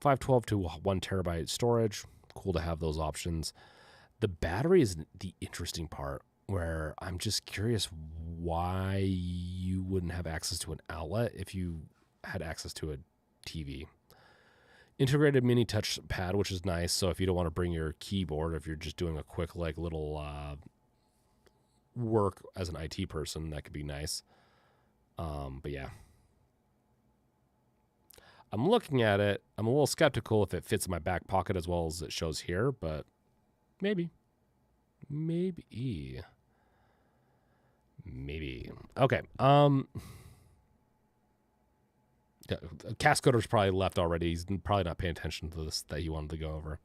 512 to 1 terabyte storage. Cool to have those options. The battery is the interesting part, where I'm just curious why you wouldn't have access to an outlet if you had access to a TV. Integrated mini touch pad, which is nice. So if you don't want to bring your keyboard, if you're just doing a quick like little work as an IT person, that could be nice. But yeah, I'm looking at it. I'm a little skeptical if it fits in my back pocket as well as it shows here, but maybe. Okay. Cascoder's probably left already. He's probably not paying attention to this that he wanted to go over.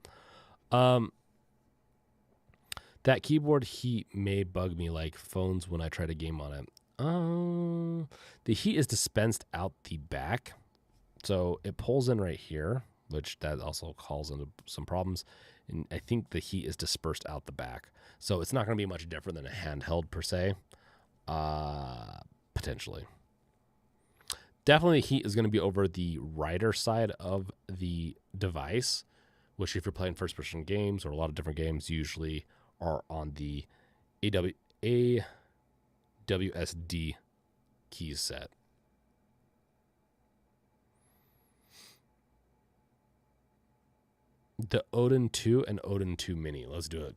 That keyboard heat may bug me like phones when I try to game on it. The heat is dispensed out the back. So it pulls in right here, which that also calls into some problems. And I think the heat is dispersed out the back. So it's not going to be much different than a handheld per se. Potentially. Definitely heat is going to be over the writer side of the device, which if you're playing first-person games or a lot of different games, usually are on the AWSD keys set. The Odin 2 and Odin 2 Mini. Let's do it,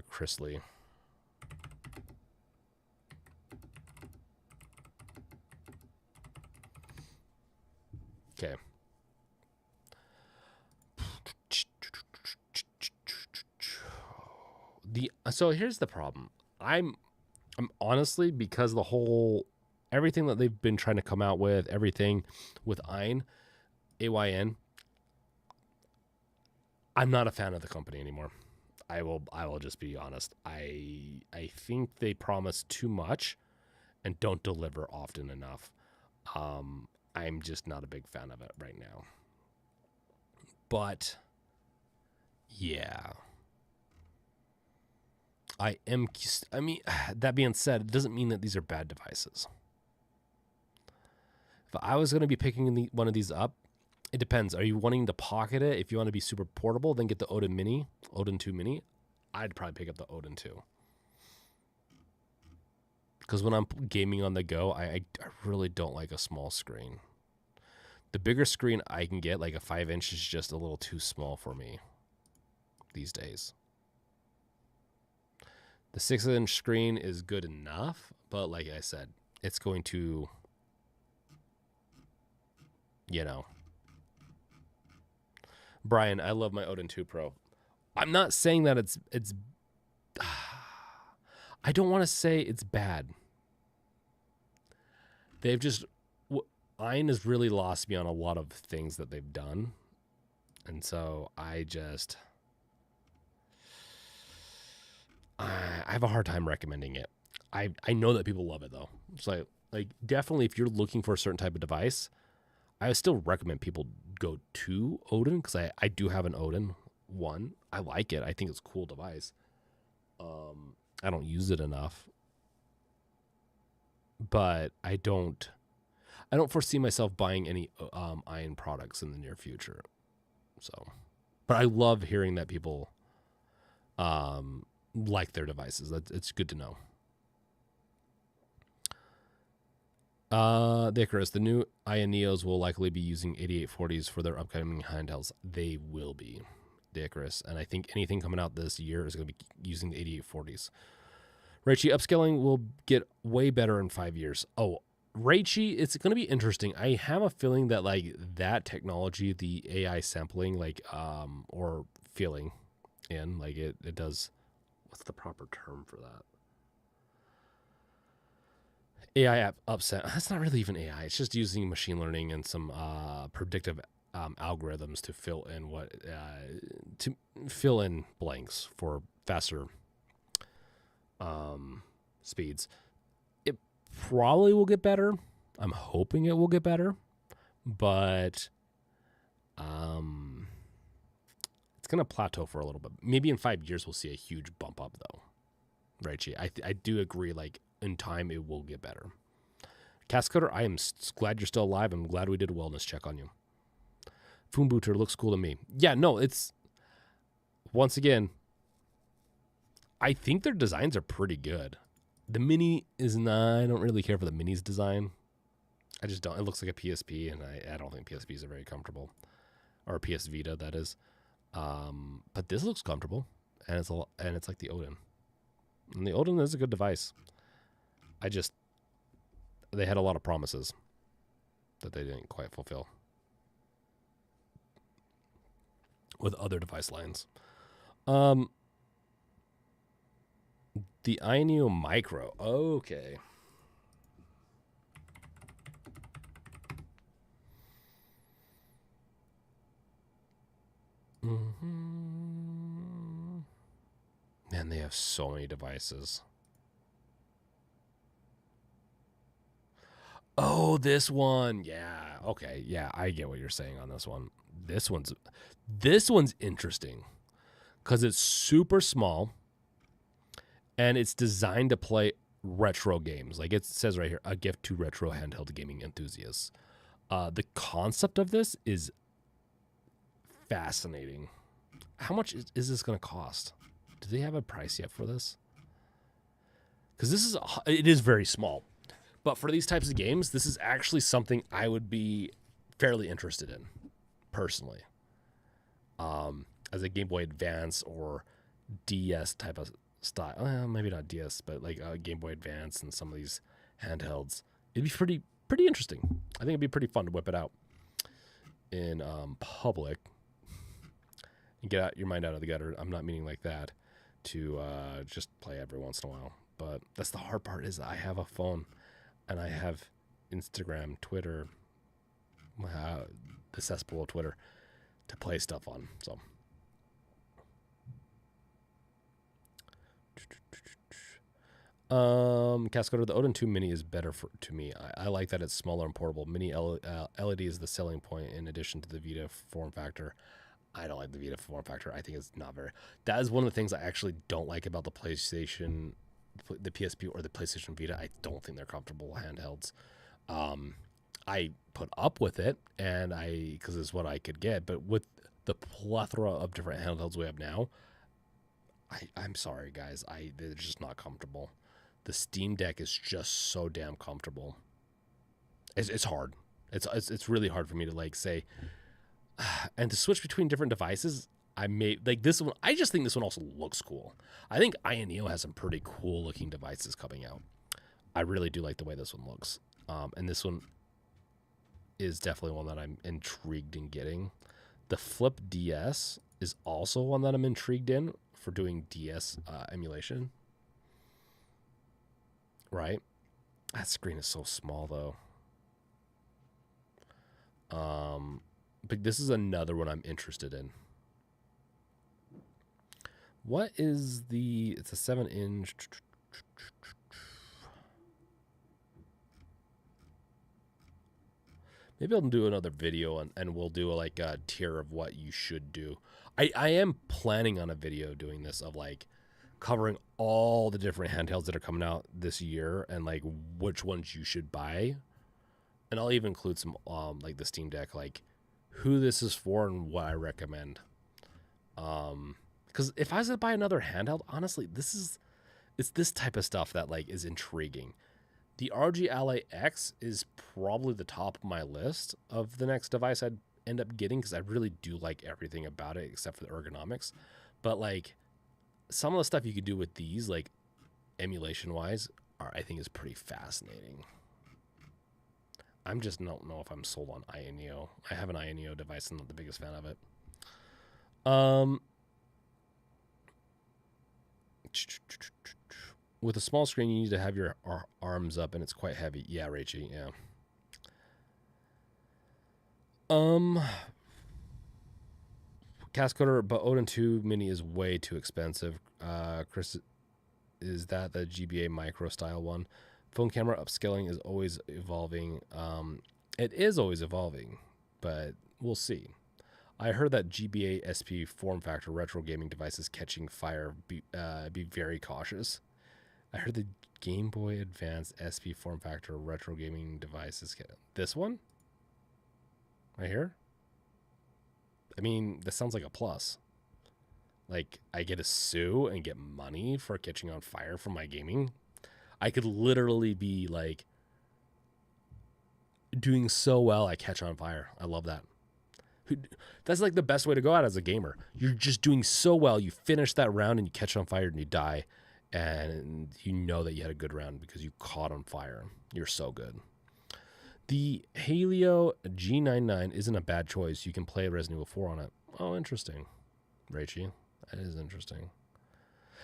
Chris Lee. Okay. So here's the problem. I'm honestly, because the whole everything that they've been trying to come out with, everything with AYN, I'm not a fan of the company anymore. I will just be honest. I think they promise too much and don't deliver often enough. I'm just not a big fan of it right now. But yeah. I mean, that being said, it doesn't mean that these are bad devices. If I was going to be picking one of these up, it depends. Are you wanting to pocket it? If you want to be super portable, then get the Odin 2 Mini. I'd probably pick up the Odin 2. Because when I'm gaming on the go, I really don't like a small screen. The bigger screen I can get, like a 5-inch, is just a little too small for me these days. The 6-inch screen is good enough, but like I said, it's going to, Brian, I love my Odin 2 Pro. I'm not saying that it's I don't want to say it's bad. They've just, AYN has really lost me on a lot of things that they've done. And so I have a hard time recommending it. I know that people love it though. It's like definitely if you're looking for a certain type of device, I still recommend people go to Odin, because I do have an Odin 1. I like it. I think it's a cool device. I don't use it enough, but I don't foresee myself buying any AYN products in the near future. So, but I love hearing that people like their devices. It's good to know. The Icarus, the new AYN Neos will likely be using 8840s for their upcoming handhelds. They will be, the Icarus, and I think anything coming out this year is going to be using the 8840s. Reichi, upscaling will get way better in 5 years. Oh, Reichi, it's going to be interesting. I have a feeling that like that technology, the AI sampling, like or filling in, like it does. What's the proper term for that? AI upset. That's not really even AI. It's just using machine learning and some predictive algorithms to fill in blanks for faster speeds. It probably will get better. I'm hoping it will get better, but it's gonna plateau for a little bit. Maybe in 5 years we'll see a huge bump up though. Right, Chi? I do agree. Like in time, it will get better. Cascoder, I am glad you're still alive. I'm glad we did a wellness check on you. Foombooter looks cool to me. Yeah, no, it's once again. I think their designs are pretty good. The Mini is not. I don't really care for the Mini's design. I just don't. It looks like a PSP, and I don't think PSPs are very comfortable, or a PS Vita, that is. But this looks comfortable, and it's like the Odin. And the Odin is a good device. They had a lot of promises that they didn't quite fulfill with other device lines. The Ineo Micro. Okay. Man, they have so many devices. Oh, this one. Yeah. Okay. Yeah, I get what you're saying on this one. This one's interesting because it's super small and it's designed to play retro games. Like it says right here, a gift to retro handheld gaming enthusiasts. The concept of this is fascinating. How much is this going to cost? Do they have a price yet for this? Because it is very small. But for these types of games, this is actually something I would be fairly interested in, personally. as a Game Boy Advance or DS type of style. Maybe not DS, but like Game Boy Advance and some of these handhelds. It'd be pretty interesting. I think it'd be pretty fun to whip it out in public and get your mind out of the gutter. I'm not meaning like that, to just play every once in a while. But that's the hard part, is I have a phone and I have Instagram, Twitter, the cesspool of Twitter to play stuff on. So Cascoder, the Odin 2 Mini is better to me. I like that it's smaller and portable. Mini LED is the selling point in addition to the Vita form factor. I don't like the Vita form factor. I think it's not very... That is one of the things I actually don't like about the PlayStation, the PSP or the PlayStation Vita. I don't think they're comfortable handhelds. I put up with it, and because it's what I could get. But with the plethora of different handhelds we have now, I'm sorry, guys. They're just not comfortable. The Steam Deck is just so damn comfortable. It's hard. It's really hard for me to like say, and to switch between different devices. I like this one. I just think this one also looks cool. I think Neo has some pretty cool looking devices coming out. I really do like the way this one looks. And this one is definitely one that I'm intrigued in getting. The Flip DS is also one that I'm intrigued in for doing DS emulation. Right? That screen is so small though. But this is another one I'm interested in. What is it's a 7-inch. Maybe I'll do another video and we'll do like a tier of what you should do. I am planning on a video doing this of like covering all the different handhelds that are coming out this year and like which ones you should buy. And I'll even include some like the Steam Deck, like who this is for and what I recommend. Because if I was to buy another handheld, honestly, it's this type of stuff that like is intriguing. The RG Ally X is probably the top of my list of the next device I'd end up getting, because I really do like everything about it except for the ergonomics. But like some of the stuff you could do with these, like emulation wise, I think is pretty fascinating. I'm just don't know if I'm sold on Neo. I have an Neo device. I'm not the biggest fan of it. With a small screen, you need to have your arms up, and it's quite heavy. Yeah, Rachie, yeah. Cascoder, but Odin 2 Mini is way too expensive. Chris, is that the GBA micro style one? Phone camera upscaling is always evolving. It is always evolving, but we'll see. I heard that GBA SP form factor retro gaming devices catching fire. Be very cautious. I heard the Game Boy Advance SP form factor retro gaming devices. This one? Right here? I mean, this sounds like a plus. Like, I get to sue and get money for catching on fire from my gaming. I could literally be, like, doing so well I catch on fire. I love that. That's, like, the best way to go out as a gamer. You're just doing so well. You finish that round and you catch on fire and you die. And you know that you had a good round because you caught on fire. You're so good. The Helio G99 isn't a bad choice. You can play Resident Evil 4 on it. Oh, interesting. Rachie, that is interesting.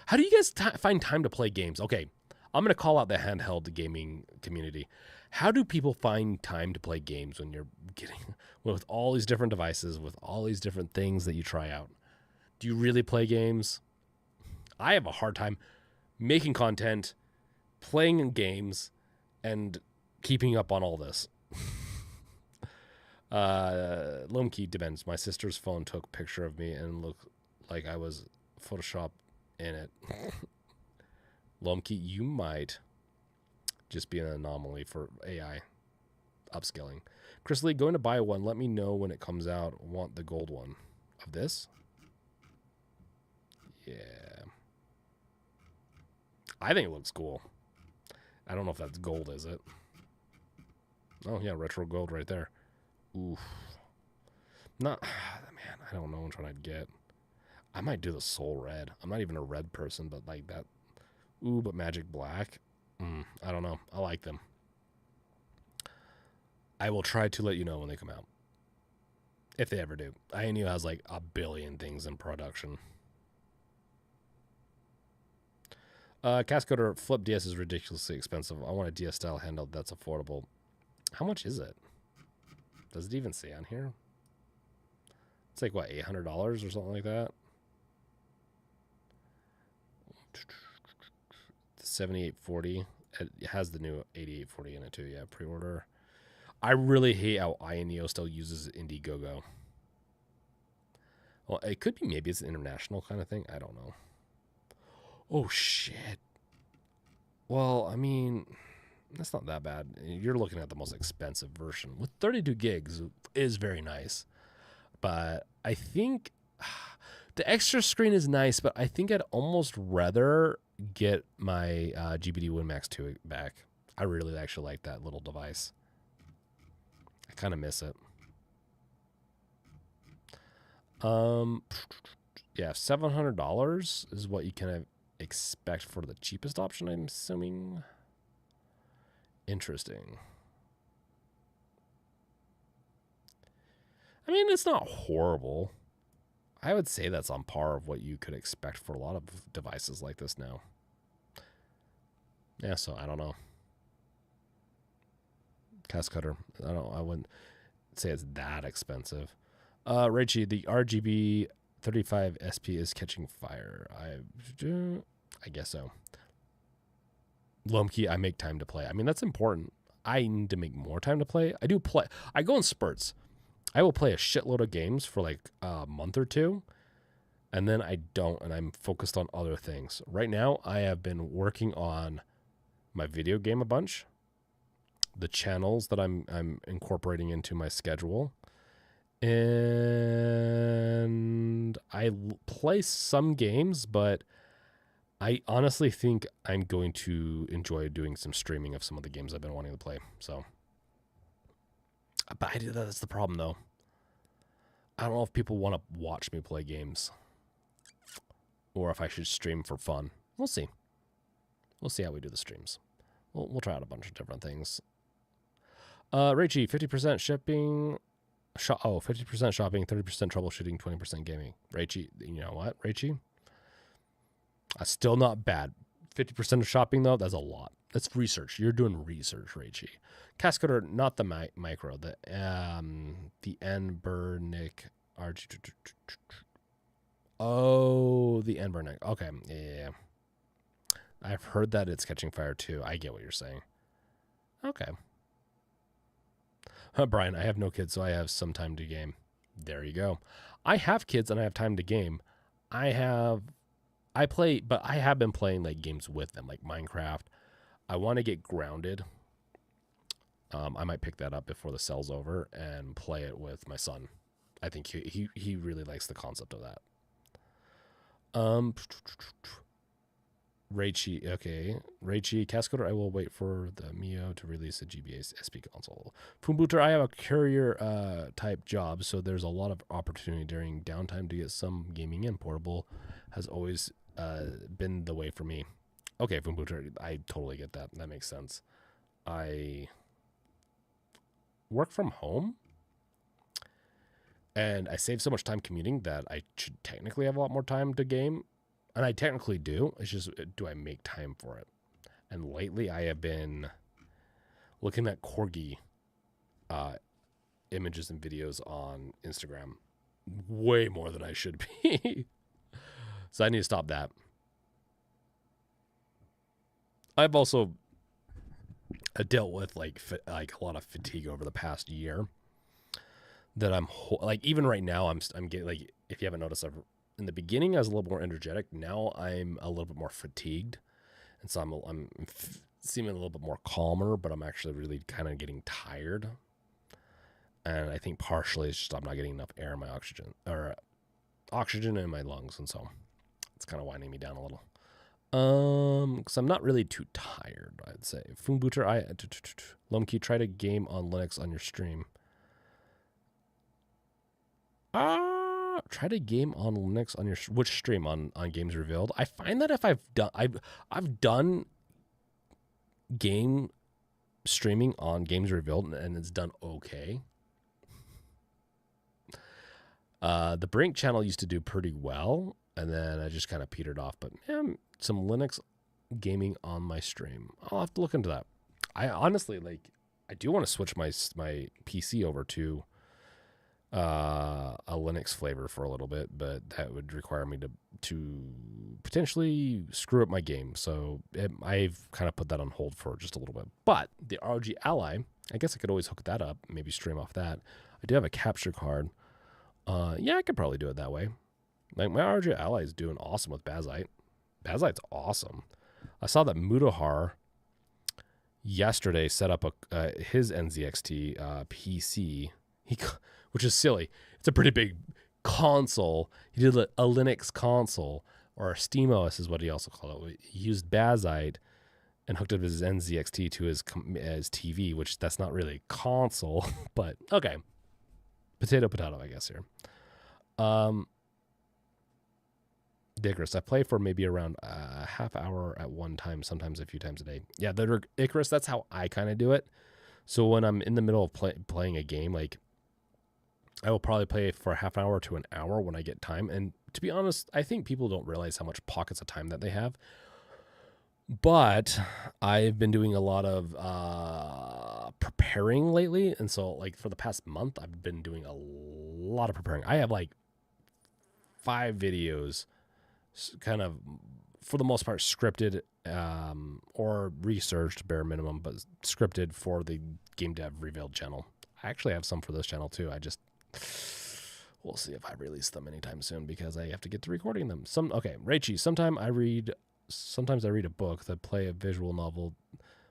How do you guys find time to play games? Okay, I'm going to call out the handheld gaming community. How do people find time to play games when you're getting with all these different devices, with all these different things that you try out? Do you really play games? I have a hard time making content, playing in games, and keeping up on all this. Lomkey depends. My sister's phone took a picture of me and looked like I was Photoshop in it. Lomkey, you might just be an anomaly for AI upscaling. Chris Lee, going to buy one. Let me know when it comes out. Want the gold one of this? Yeah. I think it looks cool. I don't know if that's gold, is it? Oh, yeah, retro gold right there. Oof. Not, man, I don't know which one I'd get. I might do the Soul Red. I'm not even a red person, but like that. Ooh, but Magic Black. I don't know. I like them. I will try to let you know when they come out. If they ever do. ANU has like a billion things in production. Cascoder Flip DS is ridiculously expensive. I want a DS style handheld that's affordable. How much is it? Does it even say on here? It's like what, $800 or something like that? 7840. It has the new 8840 in it too. Yeah, pre-order. I really hate how INEO still uses Indiegogo. Well, it could be, maybe it's an international kind of thing. I don't know. Oh, shit. Well, I mean, that's not that bad. You're looking at the most expensive version. With 32 gigs is very nice. But I think the extra screen is nice, but I think I'd almost rather get my GBD WinMax 2 back. I really actually like that little device. I kind of miss it. Yeah, $700 is what you can expect for the cheapest option, I'm assuming. Interesting. I mean, it's not horrible. I would say that's on par of what you could expect for a lot of devices like this now. Yeah, so I don't know. Cast Cutter. I wouldn't say it's that expensive. Rachie, the RGB 35 SP is catching fire. I guess so. Lomkey, I make time to play. I mean, that's important. I need to make more time to play. I do play. I go in spurts. I will play a shitload of games for like a month or two, and then I don't, and I'm focused on other things. Right now, I have been working on my video game a bunch, the channels that I'm incorporating into my schedule, and I play some games, but I honestly think I'm going to enjoy doing some streaming of some of the games I've been wanting to play. So, but that's the problem though. I don't know if people want to watch me play games or if I should stream for fun. We'll see. We'll see how we do the streams. We'll try out a bunch of different things. Rachie, 50% shipping. 50% shopping, 30% troubleshooting, 20% gaming. Rachie, you know what, Rachie? Still not bad. 50% of shopping, though, that's a lot. That's research. You're doing research, Rachie. Cascader, not the micro. The Enbernick RG. Oh, the Enbernick. Okay, yeah. I've heard that it's catching fire, too. I get what you're saying. Okay. Brian, I have no kids, so I have some time to game. There you go. I have kids and I have time to game. I play, but I have been playing like games with them, like Minecraft. I want to get grounded. I might pick that up before the sale's over and play it with my son. I think he really likes the concept of that. Raichi, okay. Raichi, Cascoder, I will wait for the Mio to release a GBA SP console. Fumbooter, I have a courier type job, so there's a lot of opportunity during downtime to get some gaming in. Portable has always been the way for me. Okay, Fumbooter, I totally get that. That makes sense. I work from home, and I save so much time commuting that I should technically have a lot more time to game. And I technically do. It's just, do I make time for it? And lately, I have been looking at corgi images and videos on Instagram way more than I should be. So I need to stop that. I've also dealt with like a lot of fatigue over the past year. That I'm like, even right now, I'm getting, like, if you haven't noticed, in the beginning, I was a little more energetic. Now I'm a little bit more fatigued. And so I'm seeming a little bit more calmer, but I'm actually really kind of getting tired. And I think partially it's just I'm not getting enough air in my oxygen in my lungs. And so it's kind of winding me down a little. Because I'm not really too tired, I'd say. Fumbooter, Lumkey, try to game on Linux on your stream. try to game on Linux on your which stream on Games Revealed. I find that if I've done game streaming on Games Revealed and it's done okay. The Brink channel used to do pretty well, and then I just kind of petered off. But man, some Linux gaming on my stream. I'll have to look into that. I honestly I do want to switch my PC over to a Linux flavor for a little bit, but that would require me to potentially screw up my game. So I've kind of put that on hold for just a little bit. But the ROG Ally, I guess I could always hook that up, maybe stream off that. I do have a capture card. Yeah, I could probably do it that way. Like my ROG Ally is doing awesome with Bazite. Bazite's awesome. I saw that Mutahar yesterday set up his NZXT PC, which is silly. It's a pretty big console. He did a Linux console, or a SteamOS is what he also called it. He used Bazite and hooked up his NZXT to his TV, which that's not really a console, but okay. Potato, I guess here. Icarus, I play for maybe around a half hour at one time, sometimes a few times a day. Yeah, the Icarus, that's how I kind of do it. So when I'm in the middle of playing a game, like I will probably play for a half hour to an hour when I get time. And to be honest, I think people don't realize how much pockets of time that they have. But I've been doing a lot of preparing lately. And so like for the past month, I've been doing a lot of preparing. I have like 5 videos kind of, for the most part, scripted or researched, bare minimum, but scripted for the GameDev Revealed channel. I actually have some for this channel too. We'll see if I release them anytime soon because I have to get to recording them. Rachie, sometimes I read a book, that play a visual novel,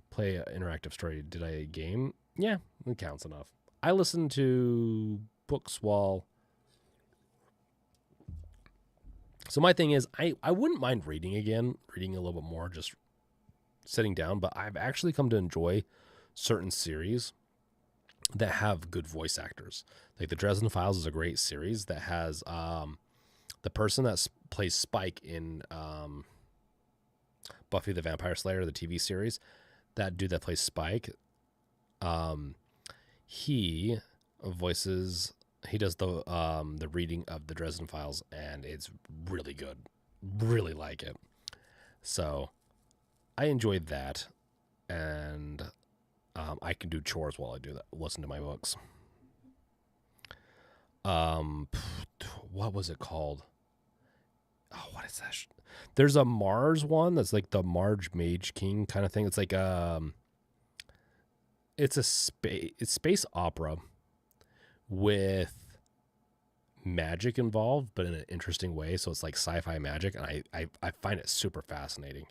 play an interactive story. Did I game? Yeah, it counts enough. I listen to books while... So my thing is, I wouldn't mind reading a little bit more, just sitting down, but I've actually come to enjoy certain series that have good voice actors. Like the Dresden Files is a great series that has the person that plays Spike in Buffy the Vampire Slayer, the TV series. That dude that plays Spike, he does the reading of the Dresden Files, and it's really good. Really like it. So I enjoyed that, and I can do chores while I do that. Listen to my books. What was it called? Oh, what is that? There's a Mars one that's like the Marge Mage King kind of thing. It's like it's space opera with magic involved, but in an interesting way. So it's like sci-fi magic, and I find it super fascinating.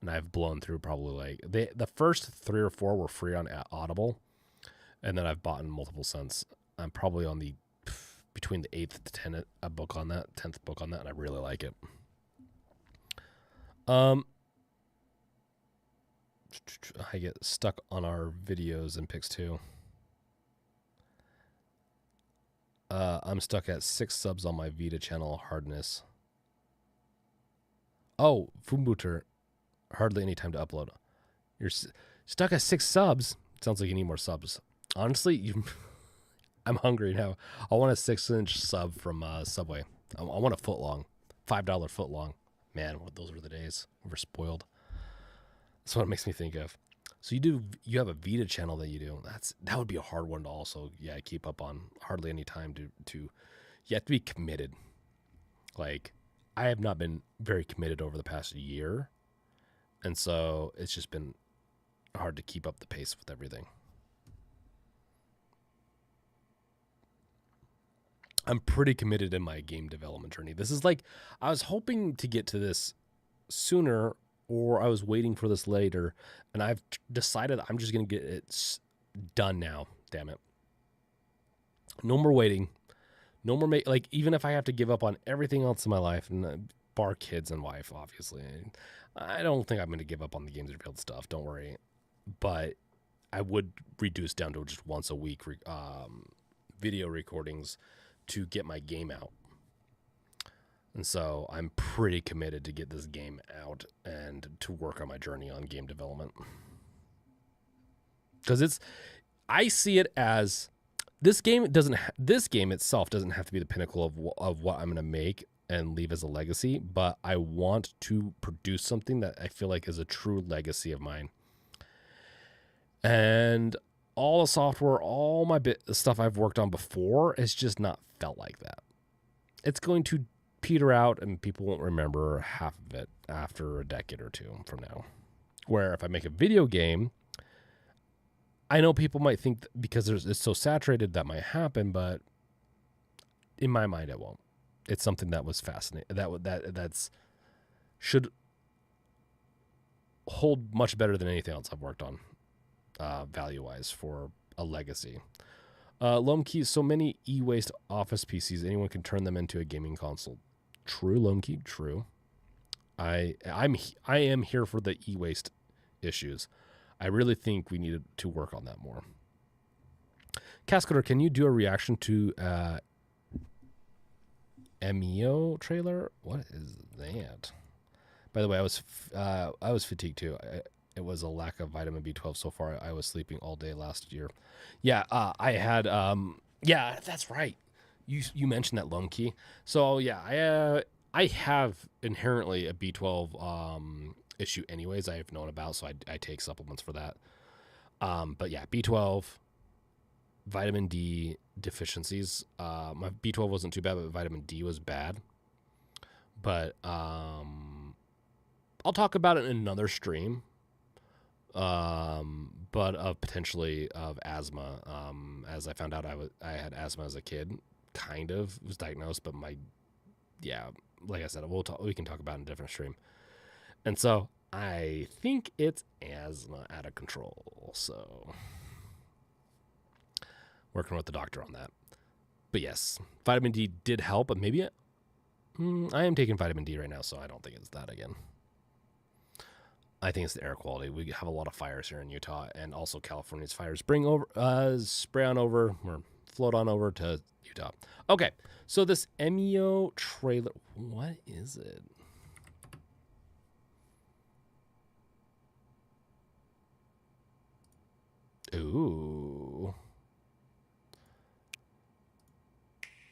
And I've blown through probably like the first 3 or 4 were free on Audible, and then I've bought in multiple since. I'm probably on the between the 8th to 10th book on that, 10th book on that, and I really like it. I get stuck on our videos and picks too. I'm stuck at 6 subs on my Vita channel hardness. Oh, Fumbuter, hardly any time to upload. You're stuck at 6 subs. Sounds like you need more subs. Honestly, I'm hungry now. I want a 6-inch sub from Subway. I want a foot long, $5 foot long. Man, those were the days. We were spoiled. That's what it makes me think of. So you have a Vita channel that you do. That would be a hard one to also keep up on. Hardly any time to you have to be committed. Like I have not been very committed over the past year, and so it's just been hard to keep up the pace with everything. I'm pretty committed in my game development journey. This is like, I was hoping to get to this sooner, or I was waiting for this later, and I've decided I'm just going to get it done now. Damn it. No more waiting. No more, like, even if I have to give up on everything else in my life, and bar kids and wife, obviously. I don't think I'm going to give up on the Games Revealed stuff. Don't worry. But I would reduce down to just once a week video recordings to get my game out. And so I'm pretty committed to get this game out and to work on my journey on game development. Because I see it as this game itself doesn't have to be the pinnacle of what I'm going to make and leave as a legacy, but I want to produce something that I feel like is a true legacy of mine. And all the software, all my stuff I've worked on before has just not felt like that. It's going to peter out and people won't remember half of it after a decade or two from now. Where if I make a video game, I know people might think because it's so saturated that might happen, but in my mind it won't. It's something that was fascinating. That's should hold much better than anything else I've worked on, value-wise, for a legacy. Lomkey, so many e-waste office PCs, anyone can turn them into a gaming console. True, Lomkey, true. I am here for the e-waste issues. I really think we need to work on that more. Cascader, can you do a reaction to MEO trailer? What is that? By the way, I was fatigued too. It was a lack of vitamin B12 so far. I was sleeping all day last year. Yeah, I had. Yeah, that's right. You mentioned that lung key. So yeah, I have inherently a B12 issue anyways. I have known about, so I take supplements for that. But yeah, B12, vitamin D deficiencies. My B12 wasn't too bad, but vitamin D was bad. But I'll talk about it in another stream. But potentially of asthma. As I found out, I had asthma as a kid. Kind of was diagnosed, but like I said, we can talk about it in a different stream. And so I think it's asthma out of control. So working with the doctor on that. But yes, vitamin D did help, but maybe I am taking vitamin D right now, so I don't think it's that again. I think it's the air quality. We have a lot of fires here in Utah, and also California's fires spray on over or float on over to Utah. Okay, so this MEO trailer, what is it? Ooh.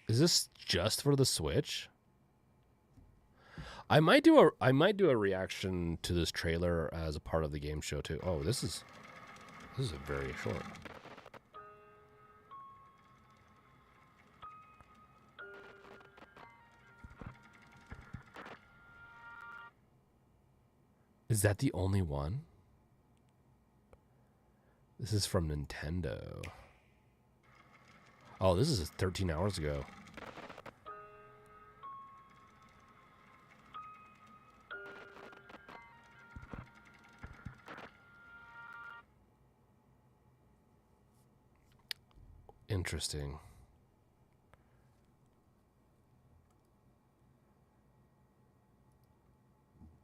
Is this just for the Switch? I might do a reaction to this trailer as a part of the game show too. Oh, this is a very short. Is that the only one? This is from Nintendo. Oh, this is 13 hours ago. Interesting.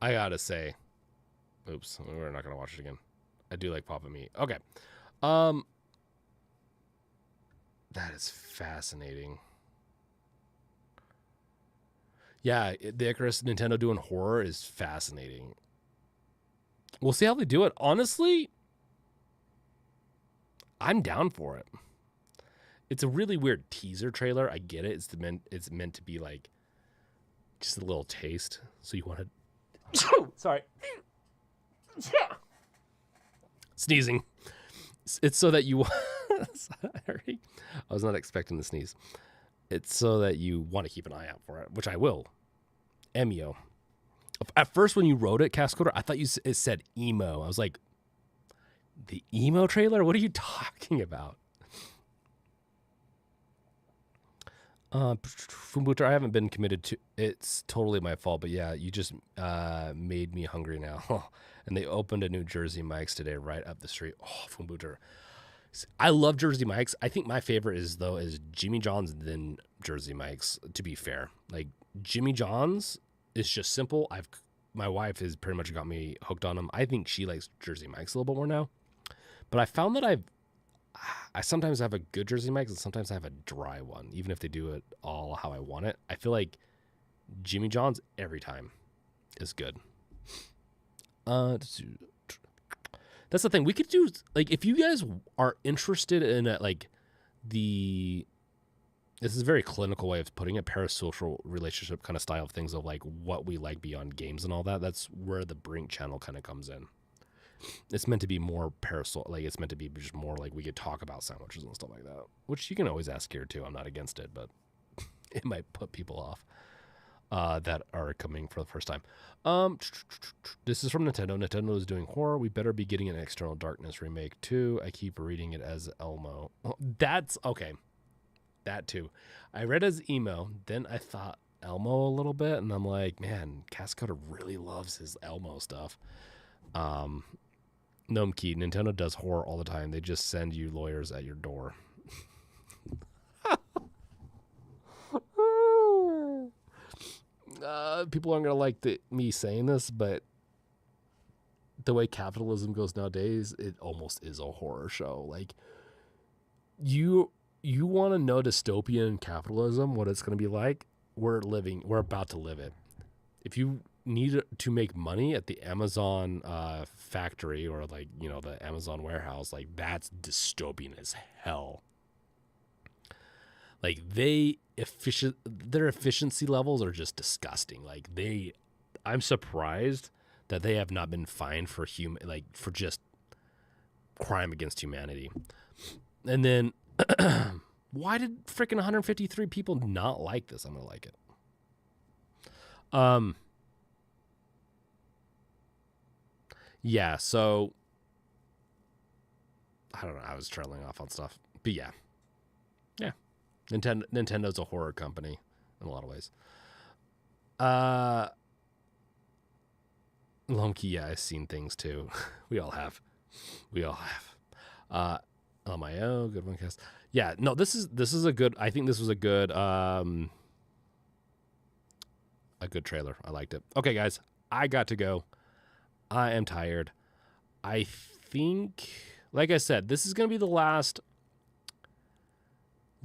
I gotta say, oops, we're not gonna watch it again. I do like Papa Meat. Okay. That is fascinating. Yeah, the Icarus Nintendo doing horror is fascinating. We'll see how they do it. Honestly, I'm down for it. It's a really weird teaser trailer. I get it. It's meant to be like just a little taste. So you want to sorry. Sneezing. It's so that you sorry. I was not expecting to sneeze. It's so that you want to keep an eye out for it, which I will. MEO. At first when you wrote it, Cascoder, I thought it said emo. I was like, the emo trailer? What are you talking about? Fumbuter, I haven't been committed to. It's totally my fault, but yeah, you just made me hungry now. And they opened a new Jersey Mike's today, right up the street. Oh, Fumbuter, I love Jersey Mike's. I think my favorite is Jimmy John's, then Jersey Mike's. To be fair, like Jimmy John's is just simple. My wife has pretty much got me hooked on them. I think she likes Jersey Mike's a little bit more now, but I found that I sometimes have a good Jersey Mike's and sometimes I have a dry one, even if they do it all how I want it. I feel like Jimmy John's every time is good. That's the thing. We could do, like, if you guys are interested in like this is a very clinical way of putting it, parasocial relationship kind of style of things, of like what we like beyond games and all that. That's where the Brink channel kind of comes in. It's meant to be more parasol, like it's meant to be just more like we could talk about sandwiches and stuff like that, which you can always ask here too. I'm not against it, but it might put people off that are coming for the first time. This is from Nintendo. Nintendo is doing horror. We better be getting an External Darkness remake too. I keep reading it as Elmo. Oh, that's okay. That too. I read as emo, then I thought Elmo a little bit, and I'm like, man, Cascoda really loves his Elmo stuff. Gnome Key, Nintendo does horror all the time. They just send you lawyers at your door. People aren't going to like me saying this, but the way capitalism goes nowadays, it almost is a horror show. Like, you want to know dystopian capitalism, what it's going to be like? We're about to live it. If you need to make money at the Amazon factory, or like, you know, the Amazon warehouse, like that's dystopian as hell. Like their efficiency levels are just disgusting. Like I'm surprised that they have not been fined for for just crime against humanity. And then why did freaking 153 people not like this? I'm gonna like it. Yeah, so I don't know. I was trailing off on stuff, but yeah. Nintendo's a horror company in a lot of ways. Lomkey, yeah, I've seen things too. We all have. LMIO, good one, cast. Yeah, no, this is a good. I think this was a good trailer. I liked it. Okay, guys, I got to go. I am tired. I think, like I said, this is gonna be the last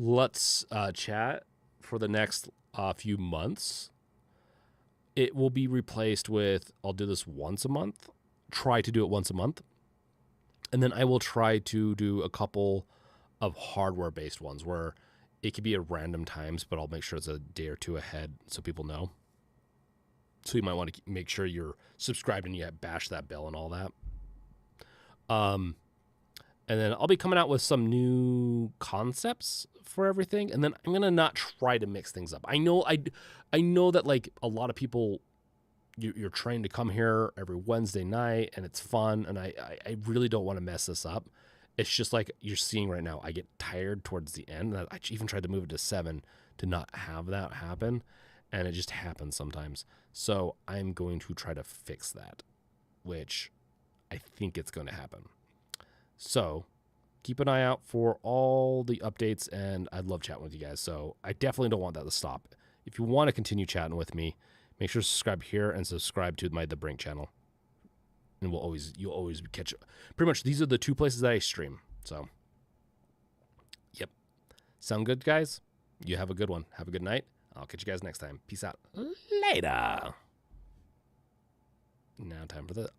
Let's Chat for the next few months. It will be replaced with, I'll do this once a month, try to do it once a month. And then I will try to do a couple of hardware-based ones where it could be at random times, but I'll make sure it's a day or two ahead so people know. So you might want to make sure you're subscribed and you bash that bell and all that. And then I'll be coming out with some new concepts for everything. And then I'm going to not try to mix things up. I know that like a lot of people, you're trained to come here every Wednesday night and it's fun. And I really don't want to mess this up. It's just like you're seeing right now. I get tired towards the end. And I even tried to move it to 7 to not have that happen. And it just happens sometimes. So I'm going to try to fix that, which I think it's going to happen. So keep an eye out for all the updates, and I'd love chatting with you guys. So I definitely don't want that to stop. If you want to continue chatting with me, make sure to subscribe here and subscribe to the Brink channel. And you'll always catch it. Pretty much these are the two places that I stream. So, yep. Sound good, guys? You have a good one. Have a good night. I'll catch you guys next time. Peace out. Later. Now time for the